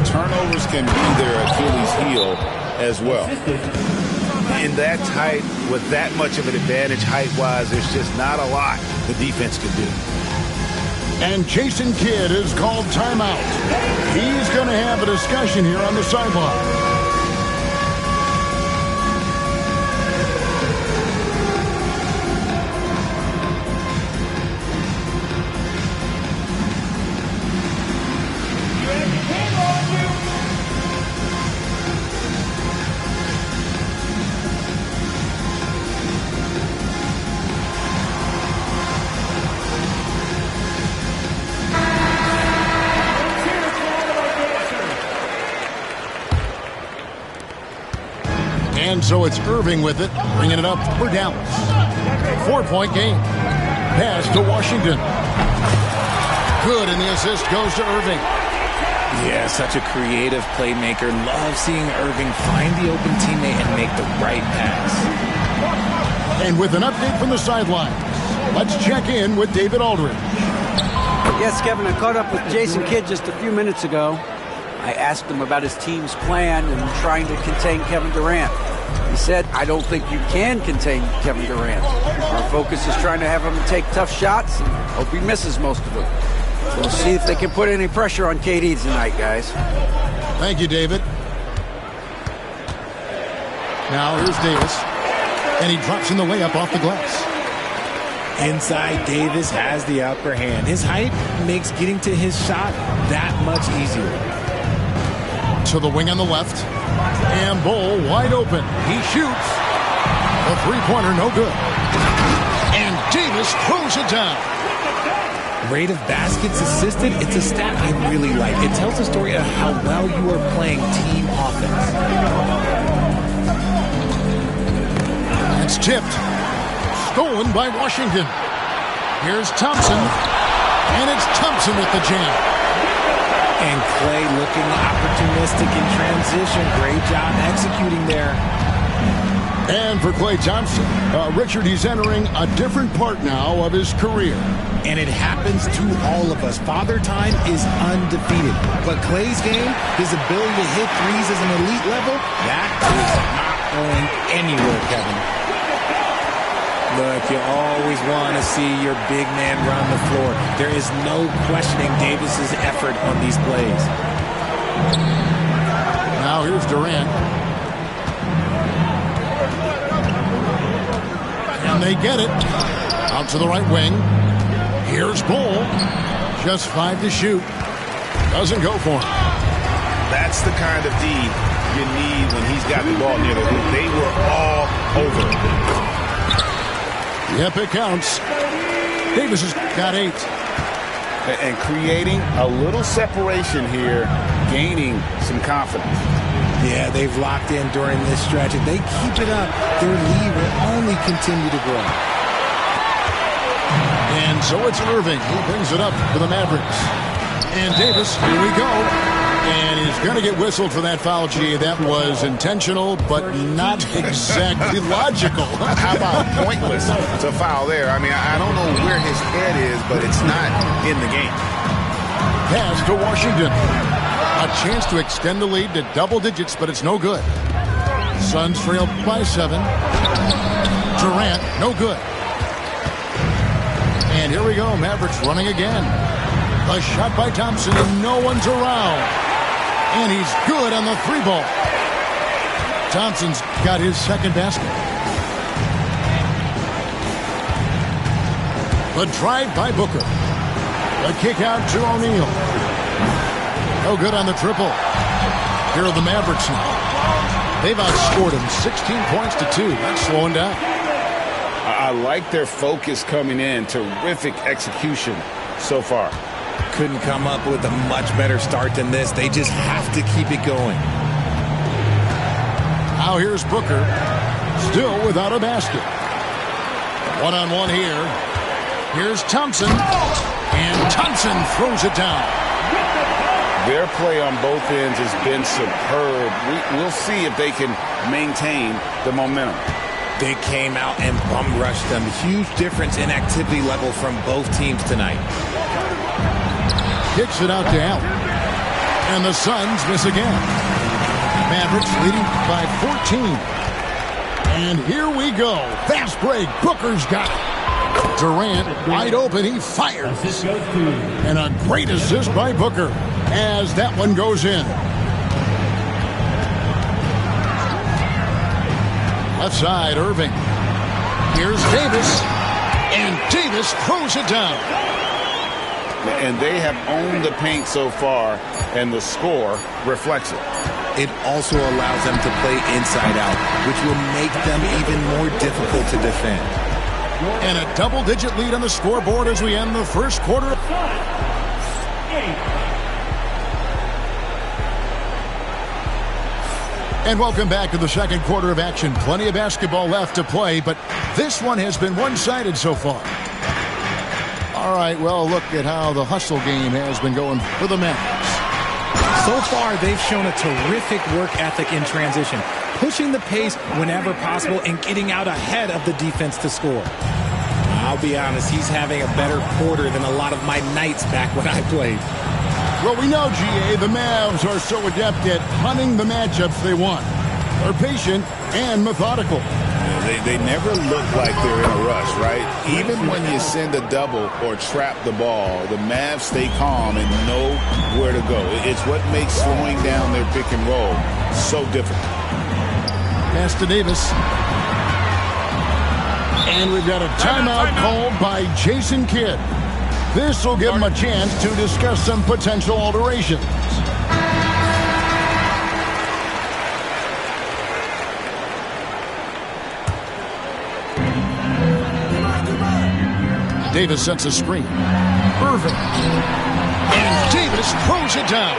Turnovers can be their Achilles heel as well. In that height, with that much of an advantage height-wise, there's just not a lot the defense can do. And Jason Kidd is called timeout. He's going to have a discussion here on the sideline. And so it's Irving with it, bringing it up for Dallas. 4-point game. Pass to Washington. Good, and the assist goes to Irving. Yeah, such a creative playmaker. Love seeing Irving find the open teammate and make the right pass. And with an update from the sidelines, let's check in with David Aldridge. Yes, Kevin, I caught up with Jason Kidd just a few minutes ago. I asked him about his team's plan in trying to contain Kevin Durant. He said, I don't think you can contain Kevin Durant. Our focus is trying to have him take tough shots and hope he misses most of them. So we'll see if they can put any pressure on KD tonight, guys. Thank you, David. Now here's Davis. And he drops in the layup off the glass. Inside, Davis has the upper hand. His height makes getting to his shot that much easier. To the wing on the left. And Bull wide open. He shoots. The three-pointer no good. And Davis throws it down. Rate of baskets assisted, it's a stat I really like. It tells the story of how well you are playing team offense. It's tipped. Stolen by Washington. Here's Thompson. And it's Thompson with the jam. And Clay looking opportunistic in transition. Great job executing there. And for Klay Thompson, Richard, he's entering a different part now of his career. And it happens to all of us. Father Time is undefeated. But Klay's game, his ability to hit threes as an elite level, that is not going anywhere, Kevin. Look, you always want to see your big man run the floor. There is no questioning Davis's effort on these plays. Now here's Durant. And they get it. Out to the right wing. Here's Bull. Just 5 to shoot. Doesn't go for him. That's the kind of D you need when he's got the ball near the hoop. They were all over. Yep, it counts. Davis has got 8. And creating a little separation here, gaining some confidence. Yeah, they've locked in during this stretch. If they keep it up, their lead will only continue to grow. And so it's Irving who brings it up for the Mavericks. And Davis, here we go. And he's going to get whistled for that foul, G. That was intentional, but not exactly logical. How about pointless to foul there? I mean, I don't know where his head is, but it's not in the game. Pass to Washington. A chance to extend the lead to double digits, but it's no good. Suns trail by 7. Durant, no good. And here we go, Mavericks running again. A shot by Thompson, and no one's around. And he's good on the 3-ball. Thompson's got his second basket. The drive by Booker. The kick out to O'Neal. No good on the triple. Here are the Mavericks now. They've outscored him 16 points to 2. Not slowing down. I like their focus coming in. Terrific execution so far. Couldn't come up with a much better start than this. They just have to keep it going. Now here's Booker. Still without a basket. One-on-one here. Here's Thompson. And Thompson throws it down. Their play on both ends has been superb. We'll see if they can maintain the momentum. They came out and bum rushed them. Huge difference in activity level from both teams tonight. Kicks it out to Allen. And the Suns miss again. Mavericks leading by 14. And here we go. Fast break. Booker's got it. Durant wide open. He fires. And a great assist by Booker as that one goes in. Left side, Irving. Here's Davis. And Davis throws it down. And they have owned the paint so far, and the score reflects it. It also allows them to play inside out, which will make them even more difficult to defend. And a double-digit lead on the scoreboard as we end the first quarter. And welcome back to the second quarter of action. Plenty of basketball left to play, but this one has been one-sided so far. All right, well, look at how the hustle game has been going for the Mavericks. So far, they've shown a terrific work ethic in transition, pushing the pace whenever possible and getting out ahead of the defense to score. I'll be honest, he's having a better quarter than a lot of my nights back when I played. Well, we know, GA, the Mavs are so adept at hunting the matchups they want. They're patient and methodical. They never look like they're in a rush, right? Even when you send a double or trap the ball, the Mavs stay calm and know where to go. It's what makes slowing down their pick and roll so difficult. Pass to Davis. And we've got a timeout called by Jason Kidd. This will give him a chance to discuss some potential alterations. Davis sets a screen. Irving. And Davis throws it down.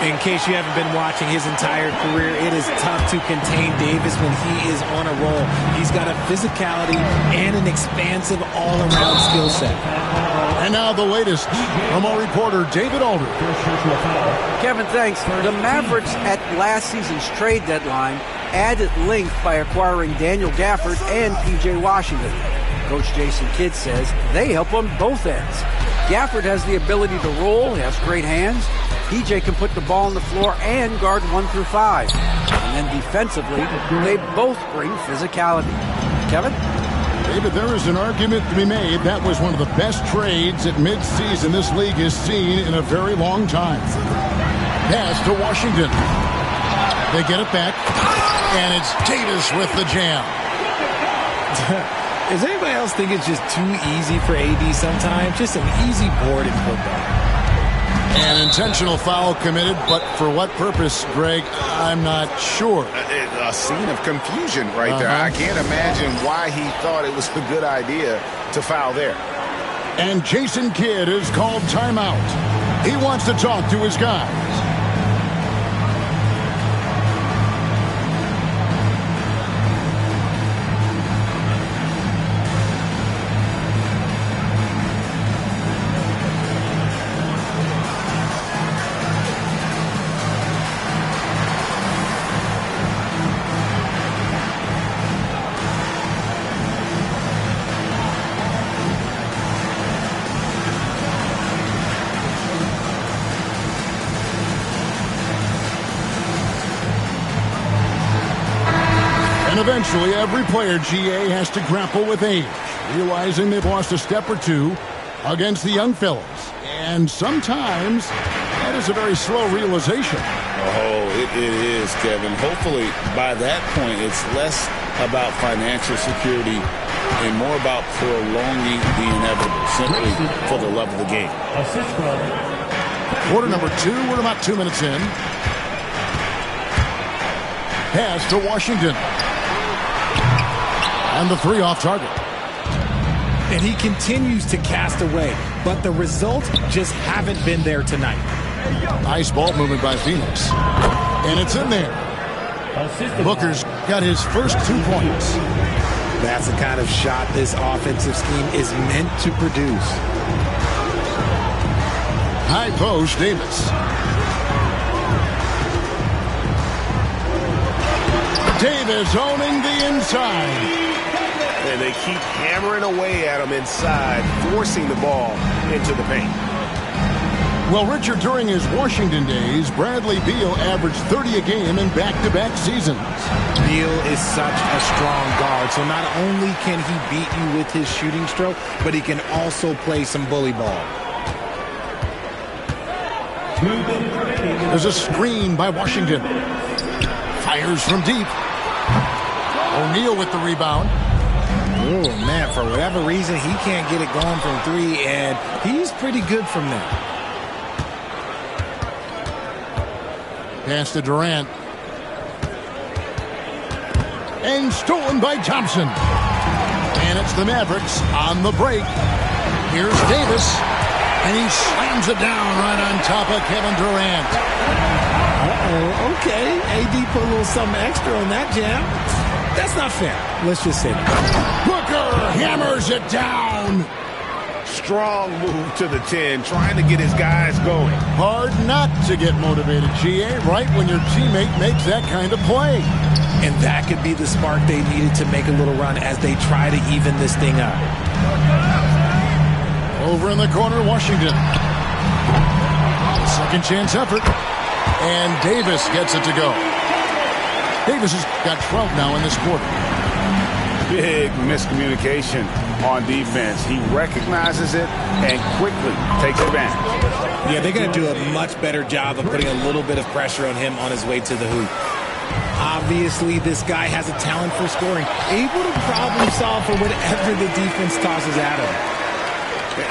In case you haven't been watching his entire career, it is tough to contain Davis when he is on a roll. He's got a physicality and an expansive all-around skill set. And now the latest from our reporter, David Aldridge. Kevin, thanks. The Mavericks at last season's trade deadline added length by acquiring Daniel Gafford and P.J. Washington. Coach Jason Kidd says they help on both ends. Gafford has the ability to roll, he has great hands. PJ can put the ball on the floor and guard 1 through 5. And then defensively, they both bring physicality. Kevin? David, there is an argument to be made. That was one of the best trades at midseason this league has seen in a very long time. Pass to Washington. They get it back. And it's Davis with the jam. Does anybody else think it's just too easy for AD sometimes? Just an easy board in football. An intentional foul committed, but for what purpose, Greg? I'm not sure. A scene of confusion right there. I can't imagine why he thought it was a good idea to foul there. And Jason Kidd is called timeout. He wants to talk to his guys. Eventually, every player, GA, has to grapple with age, realizing they've lost a step or two against the young fellas. And sometimes that is a very slow realization. Oh, it is, Kevin. Hopefully, by that point, it's less about financial security and more about prolonging the inevitable, simply for the love of the game. Quarter number 2, we're about 2 minutes in. Pass to Washington. And the 3 off target. And he continues to cast away, but the results just haven't been there tonight. Nice ball movement by Phoenix. And it's in there. Booker's got his first 2 points. That's the kind of shot this offensive scheme is meant to produce. High post, Davis. Davis owning the inside. And they keep hammering away at him inside, forcing the ball into the paint. Well, Richard, during his Washington days, Bradley Beal averaged 30 a game in back-to-back seasons. Beal is such a strong guard, so not only can he beat you with his shooting stroke, but he can also play some bully ball. There's a screen by Washington. Fires from deep. O'Neal with the rebound. Oh, man, for whatever reason, he can't get it going from three, and he's pretty good from there. Pass to Durant. And stolen by Thompson. And it's the Mavericks on the break. Here's Davis. And he slams it down right on top of Kevin Durant. Uh-oh, okay. AD put a little something extra on that jam. That's not fair. Let's just say that. Booker hammers it down. Strong move to the 10, trying to get his guys going. Hard not to get motivated, GA, right when your teammate makes that kind of play. And that could be the spark they needed to make a little run as they try to even this thing up. Over in the corner, Washington. Second chance effort. And Davis gets it to go. Davis has got 12 now in this quarter. Big miscommunication on defense. He recognizes it and quickly takes advantage. Yeah, they're going to do a much better job of putting a little bit of pressure on him on his way to the hoop. Obviously, this guy has a talent for scoring, able to problem solve for whatever the defense tosses at him.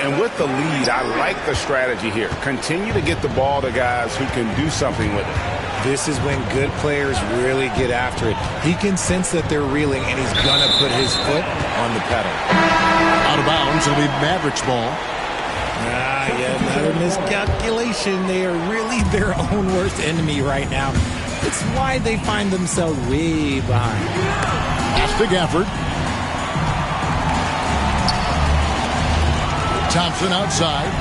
And with the lead, I like the strategy here. Continue to get the ball to guys who can do something with it. This is when good players really get after it. He can sense that they're reeling, and he's going to put his foot on the pedal. Out of bounds, it'll be Mavericks ball. Yeah, another miscalculation. They are really their own worst enemy right now. It's why they find themselves way behind. Pass to Gafford. Thompson outside.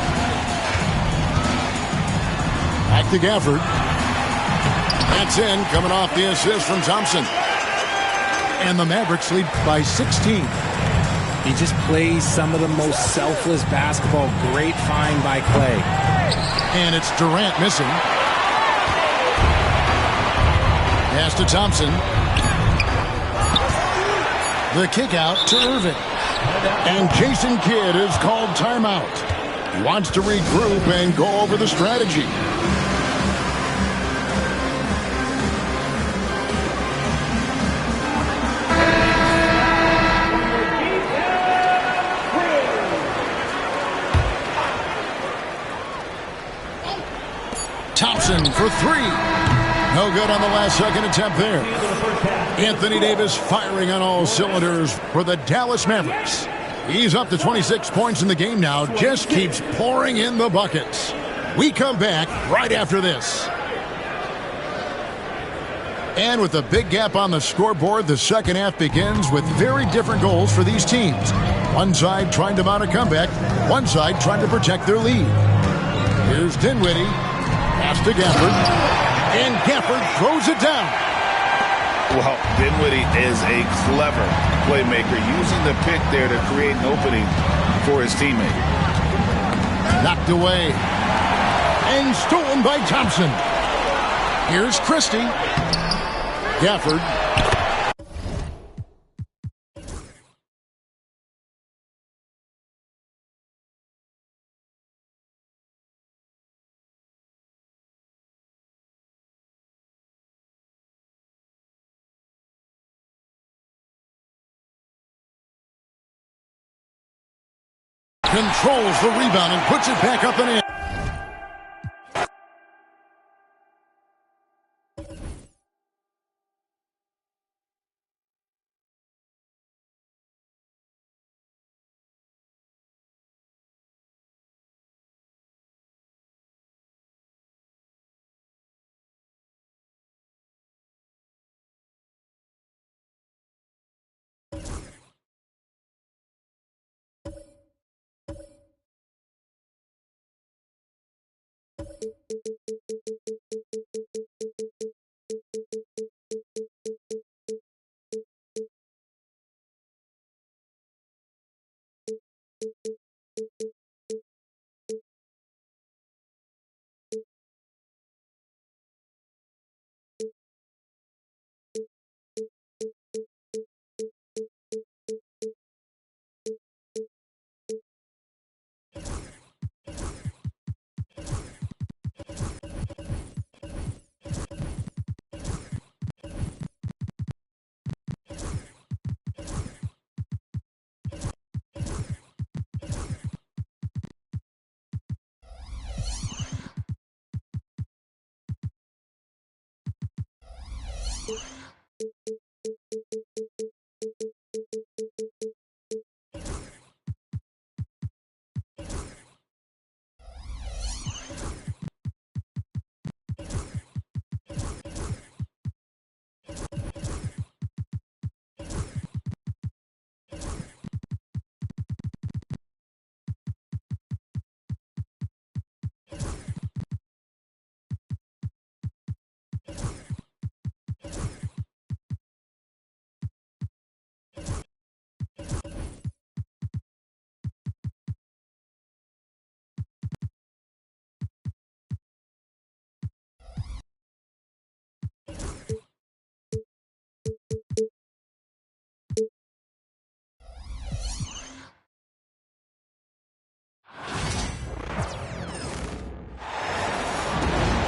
Back to Gafford. That's in, coming off the assist from Thompson. And the Mavericks lead by 16. He just plays some of the most selfless basketball. Great find by Clay. And it's Durant missing. Pass to Thompson. The kick out to Irving. And Jason Kidd is called timeout. He wants to regroup and go over the strategy. Thompson for three. No good on the last second attempt there. Anthony Davis firing on all cylinders for the Dallas Mavericks. He's up to 26 points in the game now. Just keeps pouring in the buckets. We come back right after this. And with a big gap on the scoreboard, the second half begins with very different goals for these teams. One side trying to mount a comeback, one side trying to protect their lead. Here's Dinwiddie. Pass to Gafford. And Gafford throws it down. Well, Dinwiddie is a clever playmaker, using the pick there to create an opening for his teammate. Knocked away. And stolen by Thompson. Here's Christie. Gafford controls the rebound and puts it back up and in.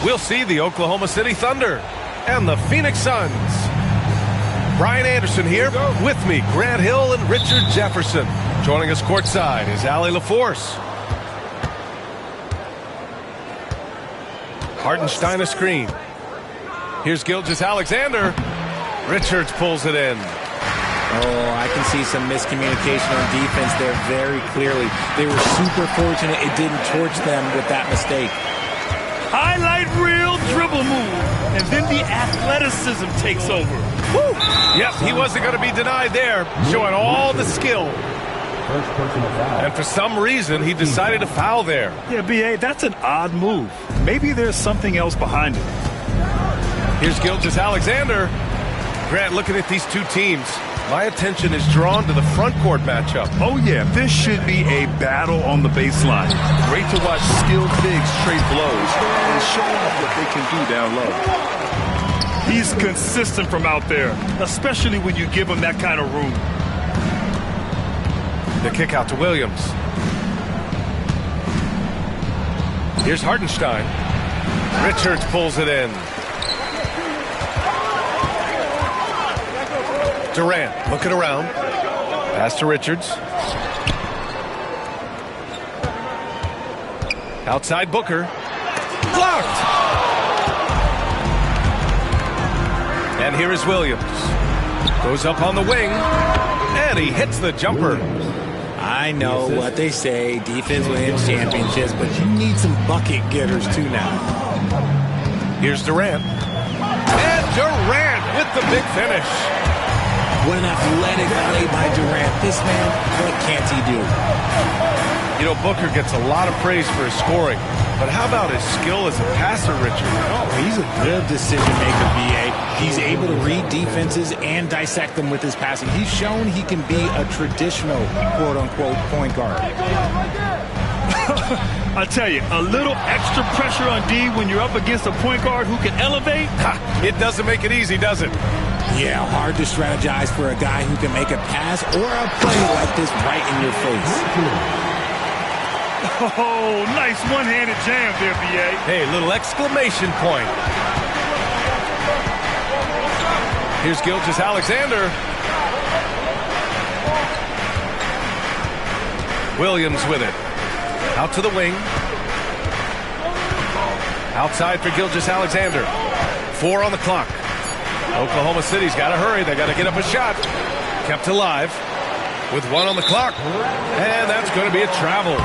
We'll see the Oklahoma City Thunder and the Phoenix Suns. Brian Anderson here with me, Grant Hill and Richard Jefferson. Joining us courtside is Allie LaForce. Hartenstein a screen. Here's Gilgeous-Alexander. Richards pulls it in. Oh, I can see some miscommunication on defense there very clearly. They were super fortunate it didn't torch them with that mistake. Highlight reel dribble move, and then the athleticism takes over. Woo! Yep, he wasn't going to be denied there, showing all the skill. And for some reason, he decided to foul there. Yeah, B.A., that's an odd move. Maybe there's something else behind it. Here's Gilgeous-Alexander. Grant, looking at these two teams, my attention is drawn to the front court matchup. Oh, yeah, this should be a battle on the baseline. Great to watch skilled bigs trade blows and show off what they can do down low. He's consistent from out there, especially when you give him that kind of room. The kick out to Williams. Here's Hartenstein. Richards pulls it in. Durant looking around. Pass to Richards. Outside Booker. Blocked! And here is Williams. Goes up on the wing. And he hits the jumper. I know what they say, defense wins championships, but you need some bucket getters too now. Here's Durant. And Durant with the big finish. What an athletic play by Durant. This man, what can't he do? You know, Booker gets a lot of praise for his scoring, but how about his skill as a passer, Richard? Oh, he's a good decision-maker, B.A. He's able to read defenses and dissect them with his passing. He's shown he can be a traditional, quote-unquote, point guard. I tell you, a little extra pressure on D when you're up against a point guard who can elevate. It doesn't make it easy, does it? Yeah, hard to strategize for a guy who can make a pass or a play like this right in your face. Oh, nice one-handed jam there, B.A. Hey, little exclamation point. Here's Gilgeous-Alexander. Williams with it. Out to the wing. Outside for Gilgeous-Alexander. 4 on the clock. Oklahoma City's got to hurry. They got to get up a shot. Kept alive with 1 on the clock. And that's going to be a travel.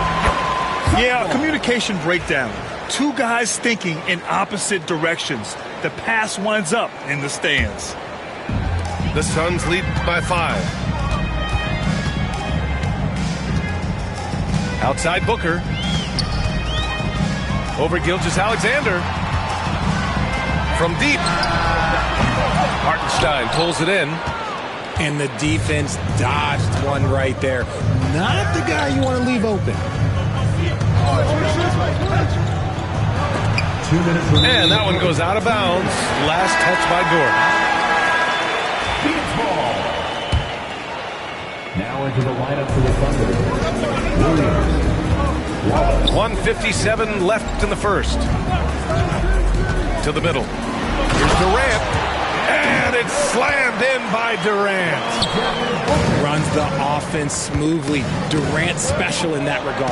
Yeah, communication breakdown. Two guys thinking in opposite directions. The pass winds up in the stands. The Suns lead by 5. Outside Booker. Over Gilgeous-Alexander. From deep. Hartenstein pulls it in. And the defense dodged one right there. Not the guy you want to leave open. And that one goes out of bounds. Last touch by Gordon. Now into the lineup for the Thunder, Williams. 1:57 left in the first. To the middle. Here's Durant. And it's slammed in by Durant. Runs the offense smoothly. Durant special in that regard.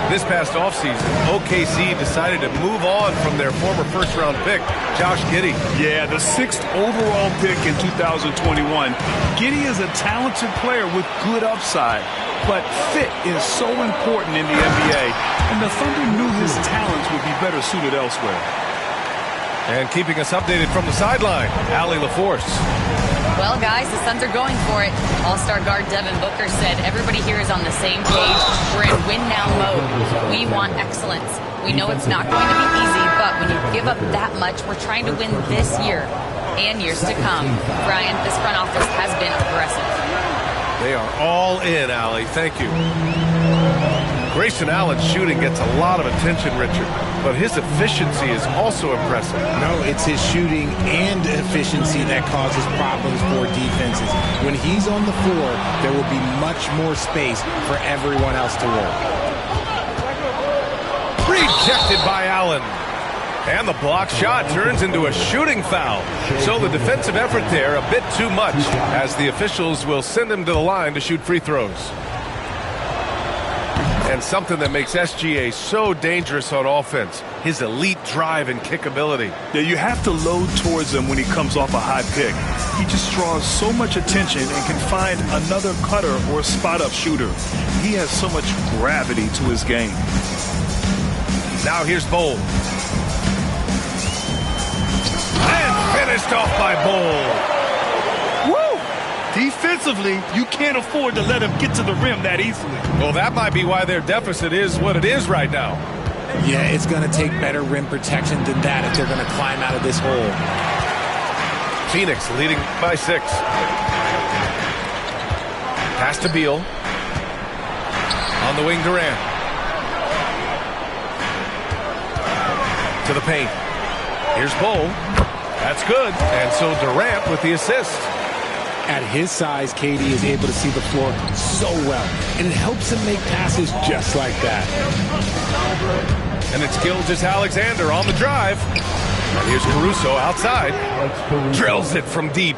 This past offseason, OKC decided to move on from their former first-round pick, Josh Giddey. Yeah, the 6th overall pick in 2021. Giddey is a talented player with good upside, but fit is so important in the NBA, and the Thunder knew his talents would be better suited elsewhere. And keeping us updated from the sideline, Allie LaForce. Well, guys, the Suns are going for it. All-star guard Devin Booker said everybody here is on the same page. We're in win-now mode. We want excellence. We know it's not going to be easy, but when you give up that much, we're trying to win this year and years to come. Brian, this front office has been aggressive. They are all in, Allie. Thank you. Grayson Allen's shooting gets a lot of attention, Richard, but his efficiency is also impressive. No, it's his shooting and efficiency that causes problems for defenses. When he's on the floor, there will be much more space for everyone else to work. Rejected by Allen. And the block shot turns into a shooting foul. So the defensive effort there a bit too much, as the officials will send him to the line to shoot free throws. And something that makes SGA so dangerous on offense, his elite drive and kickability. Yeah, you have to load towards him when he comes off a high pick. He just draws so much attention and can find another cutter or spot-up shooter. He has so much gravity to his game. Now here's Bowl. And finished off by Bowl. Woo! Defensively, you can't afford to let him get to the rim that easily. Well, that might be why their deficit is what it is right now. Yeah, it's going to take better rim protection than that if they're going to climb out of this hole. Phoenix leading by 6. Pass to Beal. On the wing, Durant. To the paint. Here's Bowl. That's good. And so Durant with the assist. At his size, KD is able to see the floor so well, and it helps him make passes just like that. And it's Gilgeous-Alexander on the drive. And here's Caruso outside. Drills it from deep.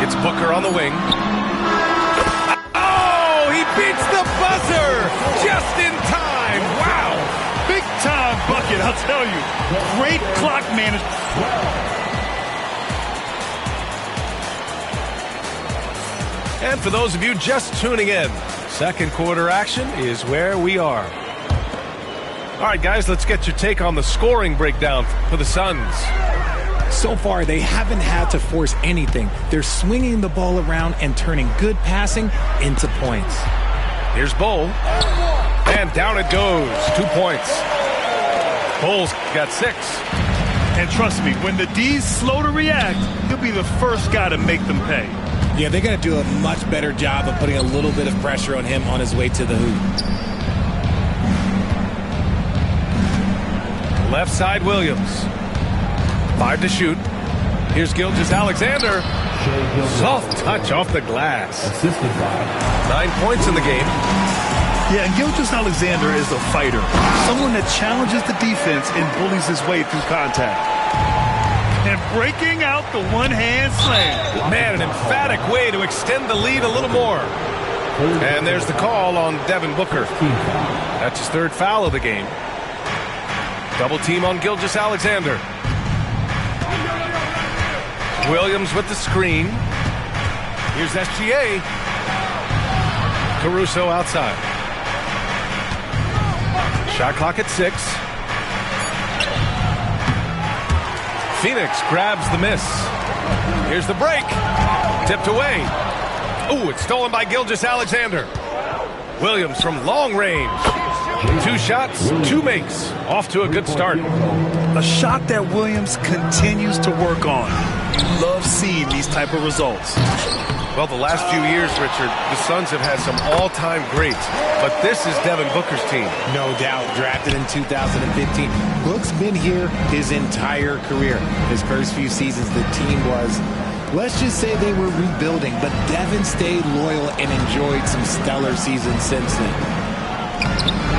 It's Booker on the wing. Oh, he beats the buzzer just in time. Wow. Big time bucket, I'll tell you. Great clock management. And for those of you just tuning in, second quarter action is where we are. All right, guys, let's get your take on the scoring breakdown for the Suns. So far, they haven't had to force anything. They're swinging the ball around and turning good passing into points. Here's Bowl. And down it goes. 2 points. Bowl's got 6. And trust me, when the D's slow to react, he'll be the first guy to make them pay. Yeah, they're going to do a much better job of putting a little bit of pressure on him on his way to the hoop. Left side, Williams. 5 to shoot. Here's Gilgeous-Alexander. Soft touch off the glass. 9 points in the game. Yeah, and Gilgeous-Alexander is a fighter. Someone that challenges the defense and bullies his way through contact. And breaking out the one-hand slam. Man, an emphatic way to extend the lead a little more. And there's the call on Devin Booker. That's his 3rd foul of the game. Double team on Gilgeous-Alexander. Williams with the screen. Here's SGA. Caruso outside. Shot clock at 6. Phoenix grabs the miss. Here's the break. Tipped away. Ooh, it's stolen by Gilgeous-Alexander. Williams from long range. 2 shots, 2 makes. Off to a good start. A shot that Williams continues to work on. You love seeing these type of results. Well, the last few years, Richard, the Suns have had some all-time greats, but this is Devin Booker's team. No doubt, drafted in 2015. Book's been here his entire career. His first few seasons, the team was, let's just say they were rebuilding, but Devin stayed loyal and enjoyed some stellar seasons since then.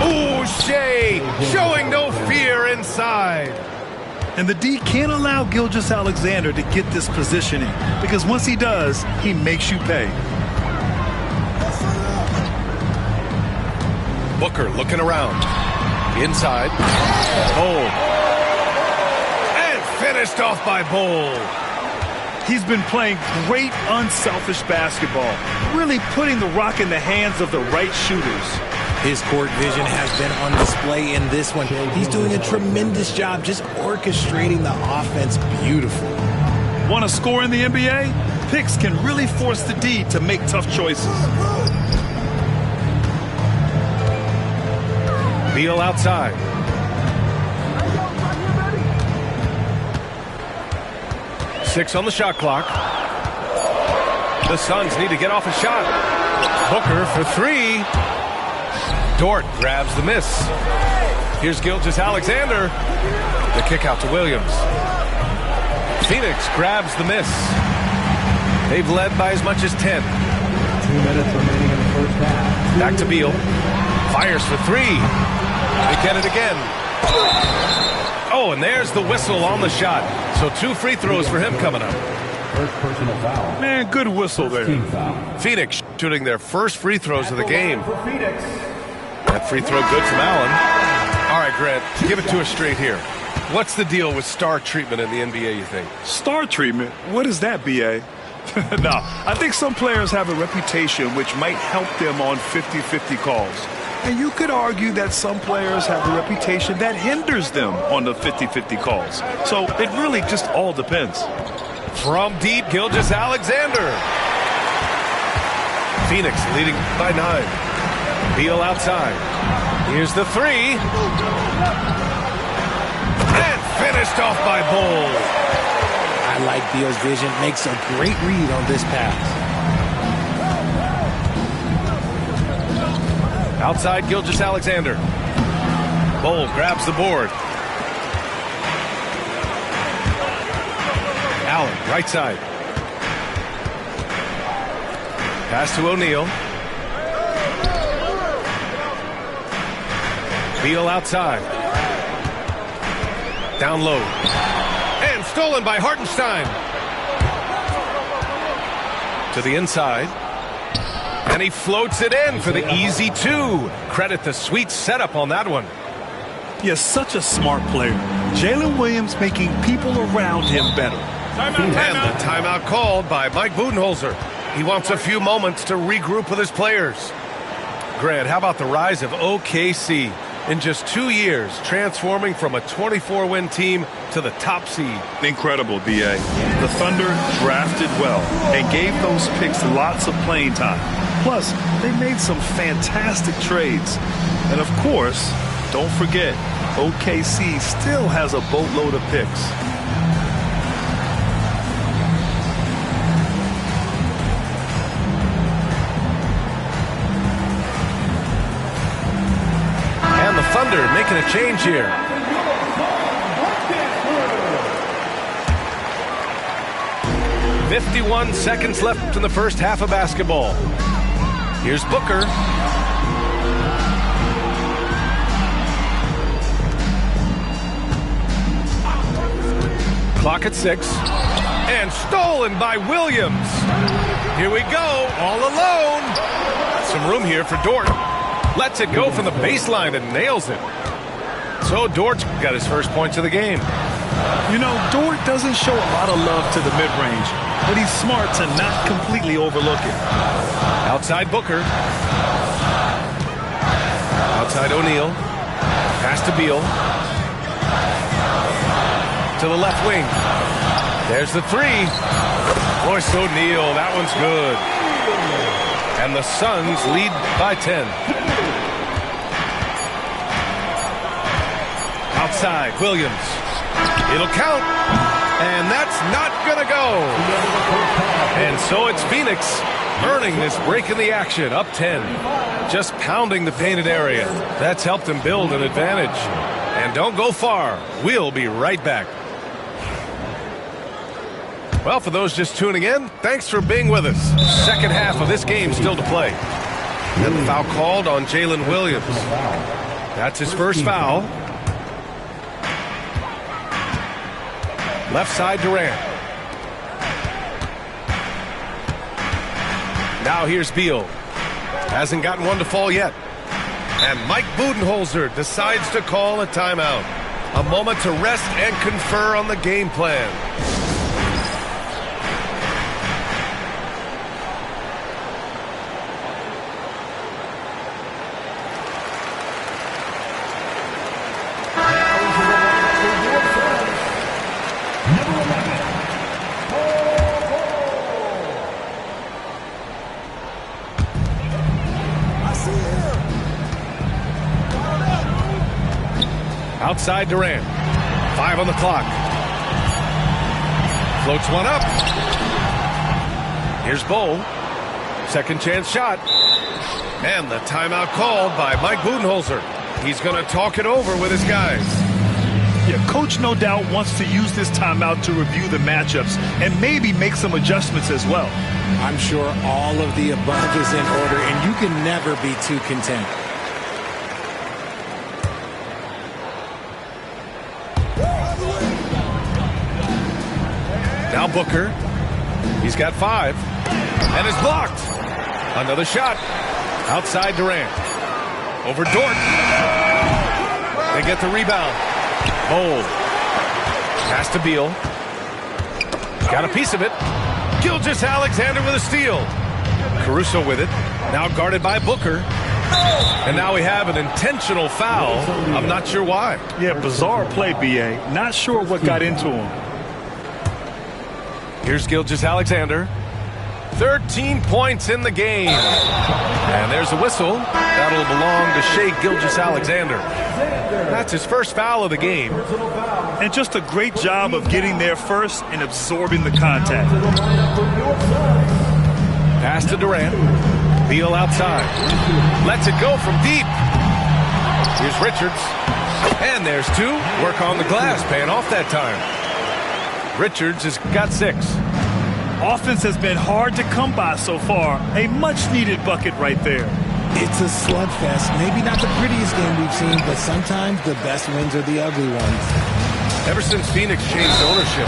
Ooh, Shea showing no fear inside. And the D can't allow Gilgeous-Alexander to get this positioning, because once he does, he makes you pay. Booker looking around. Inside. Bowl. And finished off by Bowl. He's been playing great unselfish basketball, really putting the rock in the hands of the right shooters. His court vision has been on display in this one. He's doing a tremendous job just orchestrating the offense beautifully. Want to score in the NBA? Picks can really force the D to make tough choices. Beal outside. Six on the shot clock. The Suns need to get off a shot. Booker for 3. Dort grabs the miss. Here's Gilgeous-Alexander. The kick out to Williams. Phoenix grabs the miss. They've led by as much as 10. 2 minutes remaining in the first half. Back to Beal. Fires for 3. They get it again. Oh, and there's the whistle on the shot. So 2 free throws for him coming up. First personal foul. Man, good whistle there. Team foul. Phoenix shooting their first free throws of the game. For Phoenix. That free throw good from Allen. All right, Grant, give it to us straight here. What's the deal with star treatment in the NBA, you think? Star treatment? What is that, B.A.? No, I think some players have a reputation which might help them on 50-50 calls. And you could argue that some players have a reputation that hinders them on the 50-50 calls. So it really just all depends. From deep, Gilgeous-Alexander. Phoenix leading by 9. Beal outside. Here's the 3. And finished off by Bowl. I like Beal's vision. Makes a great read on this pass. Outside Gilgeous-Alexander. Bowl grabs the board. Allen, right side. Pass to O'Neal. Beal outside. Down low. And stolen by Hartenstein. To the inside. And he floats it in for the easy 2. Credit the sweet setup on that one. Yes, such a smart player. Jalen Williams making people around him better. And the timeout called by Mike Budenholzer. He wants a few moments to regroup with his players. Grant, how about the rise of OKC? In just 2 years, transforming from a 24-win team to the top seed. Incredible, B.A. The Thunder drafted well and gave those picks lots of playing time. Plus, they made some fantastic trades. And of course, don't forget, OKC still has a boatload of picks. And the Thunder making a change here. "51 seconds left in the first half of basketball. Here's Booker. Clock at 6. And stolen by Williams. Here we go, all alone. Some room here for Dort. Lets it go from the baseline and nails it. So Dort's got his first points of the game. You know, Dort doesn't show a lot of love to the mid-range, but he's smart to not completely overlook it. Outside Booker. Outside O'Neal. Pass to Beal. To the left wing. There's the 3. Royce O'Neal, that one's good. And the Suns lead by 10. Outside, Williams. It'll count. And that's not going to go. And so it's Phoenix earning this break in the action, up 10. Just pounding the painted area. That's helped them build an advantage. And don't go far. We'll be right back. Well, for those just tuning in, thanks for being with us. Second half of this game still to play. And the foul called on Jalen Williams. That's his first foul. Left side, Durant. Now here's Beal. Hasn't gotten one to fall yet. And Mike Budenholzer decides to call a timeout. A moment to rest and confer on the game plan. Outside Durant. 5 on the clock. Floats one up. Here's Bull. Second chance shot. And the timeout called by Mike Budenholzer. He's going to talk it over with his guys. Yeah, coach no doubt wants to use this timeout to review the matchups and maybe make some adjustments as well. I'm sure all of the above is in order, and you can never be too content. Now Booker. He's got 5. And is blocked. Another shot. Outside Durant. Over Dort. They get the rebound. Bold. Pass to Beal. Got a piece of it. Gilgeous-Alexander with a steal. Caruso with it. Now guarded by Booker. And now we have an intentional foul. I'm not sure why. Yeah, bizarre play, B.A. Not sure what got into him. Here's Gilgeous-Alexander. 13 points in the game. And there's a whistle. That'll belong to Shai Gilgeous-Alexander. That's his first foul of the game. And just a great job of getting there first and absorbing the contact. Pass to Durant. Beal outside. Lets it go from deep. Here's Richards. And there's 2. Work on the glass, paying off that time. Richards has got 6. Offense has been hard to come by so far. A much-needed bucket right there. It's a slugfest. Maybe not the prettiest game we've seen, but sometimes the best wins are the ugly ones. Ever since Phoenix changed ownership,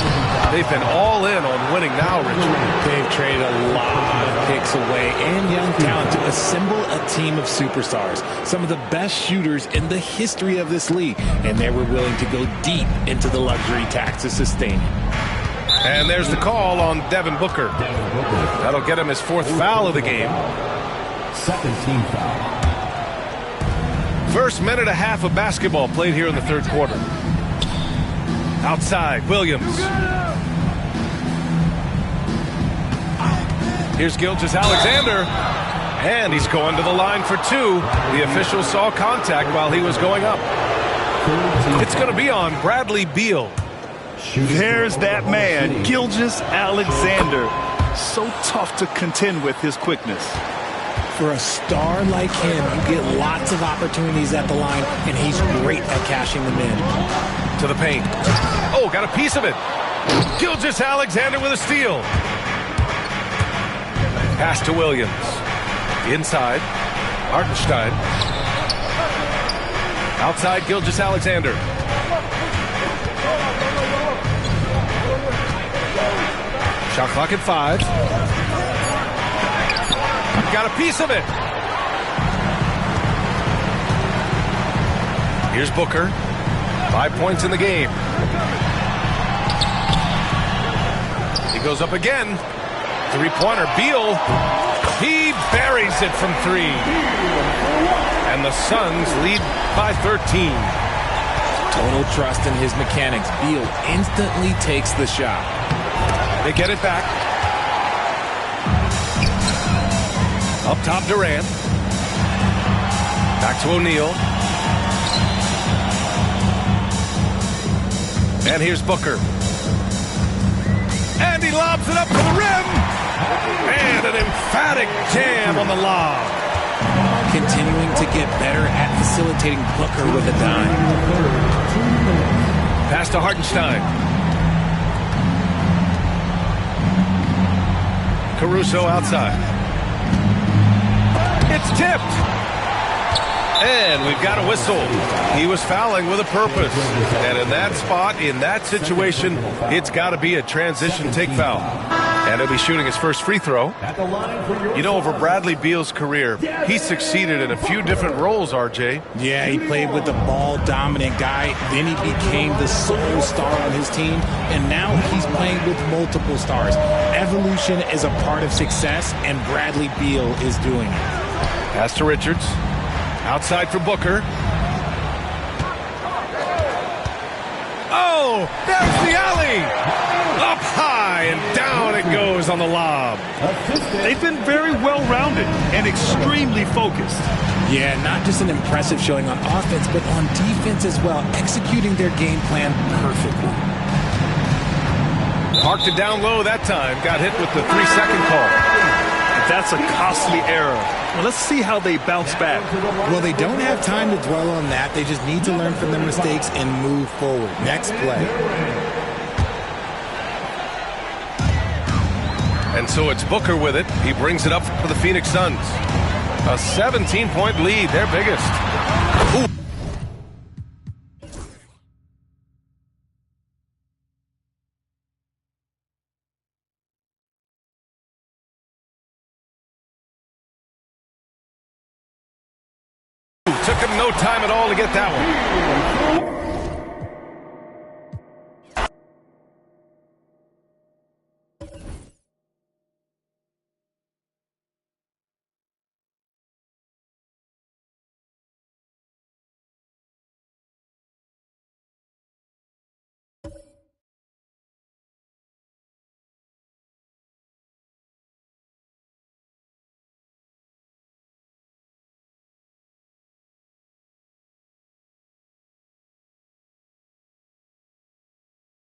they've been all in on winning now, Richard. They've traded a lot of picks away and young talent to assemble a team of superstars. Some of the best shooters in the history of this league, and they were willing to go deep into the luxury tax to sustain it. And there's the call on Devin Booker. That'll get him his 4th foul of the game. Second team foul. First minute and a half of basketball played here in the third quarter. Outside, Williams. Here's Gilgeous-Alexander. And he's going to the line for 2. The official saw contact while he was going up. It's going to be on Bradley Beal. There's that man, Gilgeous-Alexander. So tough to contend with his quickness. For a star like him, you get lots of opportunities at the line, and he's great at cashing them in. To the paint. Oh, got a piece of it. Gilgeous-Alexander with a steal. Pass to Williams. Inside. Hartenstein. Outside, Gilgeous-Alexander. Shot clock at 5. Got a piece of it. Here's Booker. 5 points in the game. He goes up again. 3-pointer. Beal. He buries it from 3. And the Suns lead by 13. Total trust in his mechanics. Beal instantly takes the shot. They get it back. Up top, Durant. Back to O'Neal. And here's Booker. And he lobs it up to the rim. And an emphatic jam on the lob. Continuing to get better at facilitating Booker with a dime. Pass to Hartenstein. Caruso outside. It's tipped. And we've got a whistle. He was fouling with a purpose. And in that spot, in that situation, it's got to be a transition take foul. And he'll be shooting his first free throw. You know, over Bradley Beal's career, he succeeded in a few different roles, RJ. Yeah, he played with the ball-dominant guy. Then he became the sole star on his team. And now he's playing with multiple stars. Evolution is a part of success, and Bradley Beal is doing it. Pass to Richards. Outside for Booker. Oh, there's the alley. Up high and down it goes on the lob. They've been very well-rounded and extremely focused. Yeah, not just an impressive showing on offense, but on defense as well, executing their game plan perfectly. Marked it down low that time. Got hit with the 3-second call. That's a costly error. Well, let's see how they bounce back. Well, they don't have time to dwell on that. They just need to learn from their mistakes and move forward. Next play. And so it's Booker with it. He brings it up for the Phoenix Suns. A 17-point lead, their biggest. Ooh. Took him no time at all to get that one.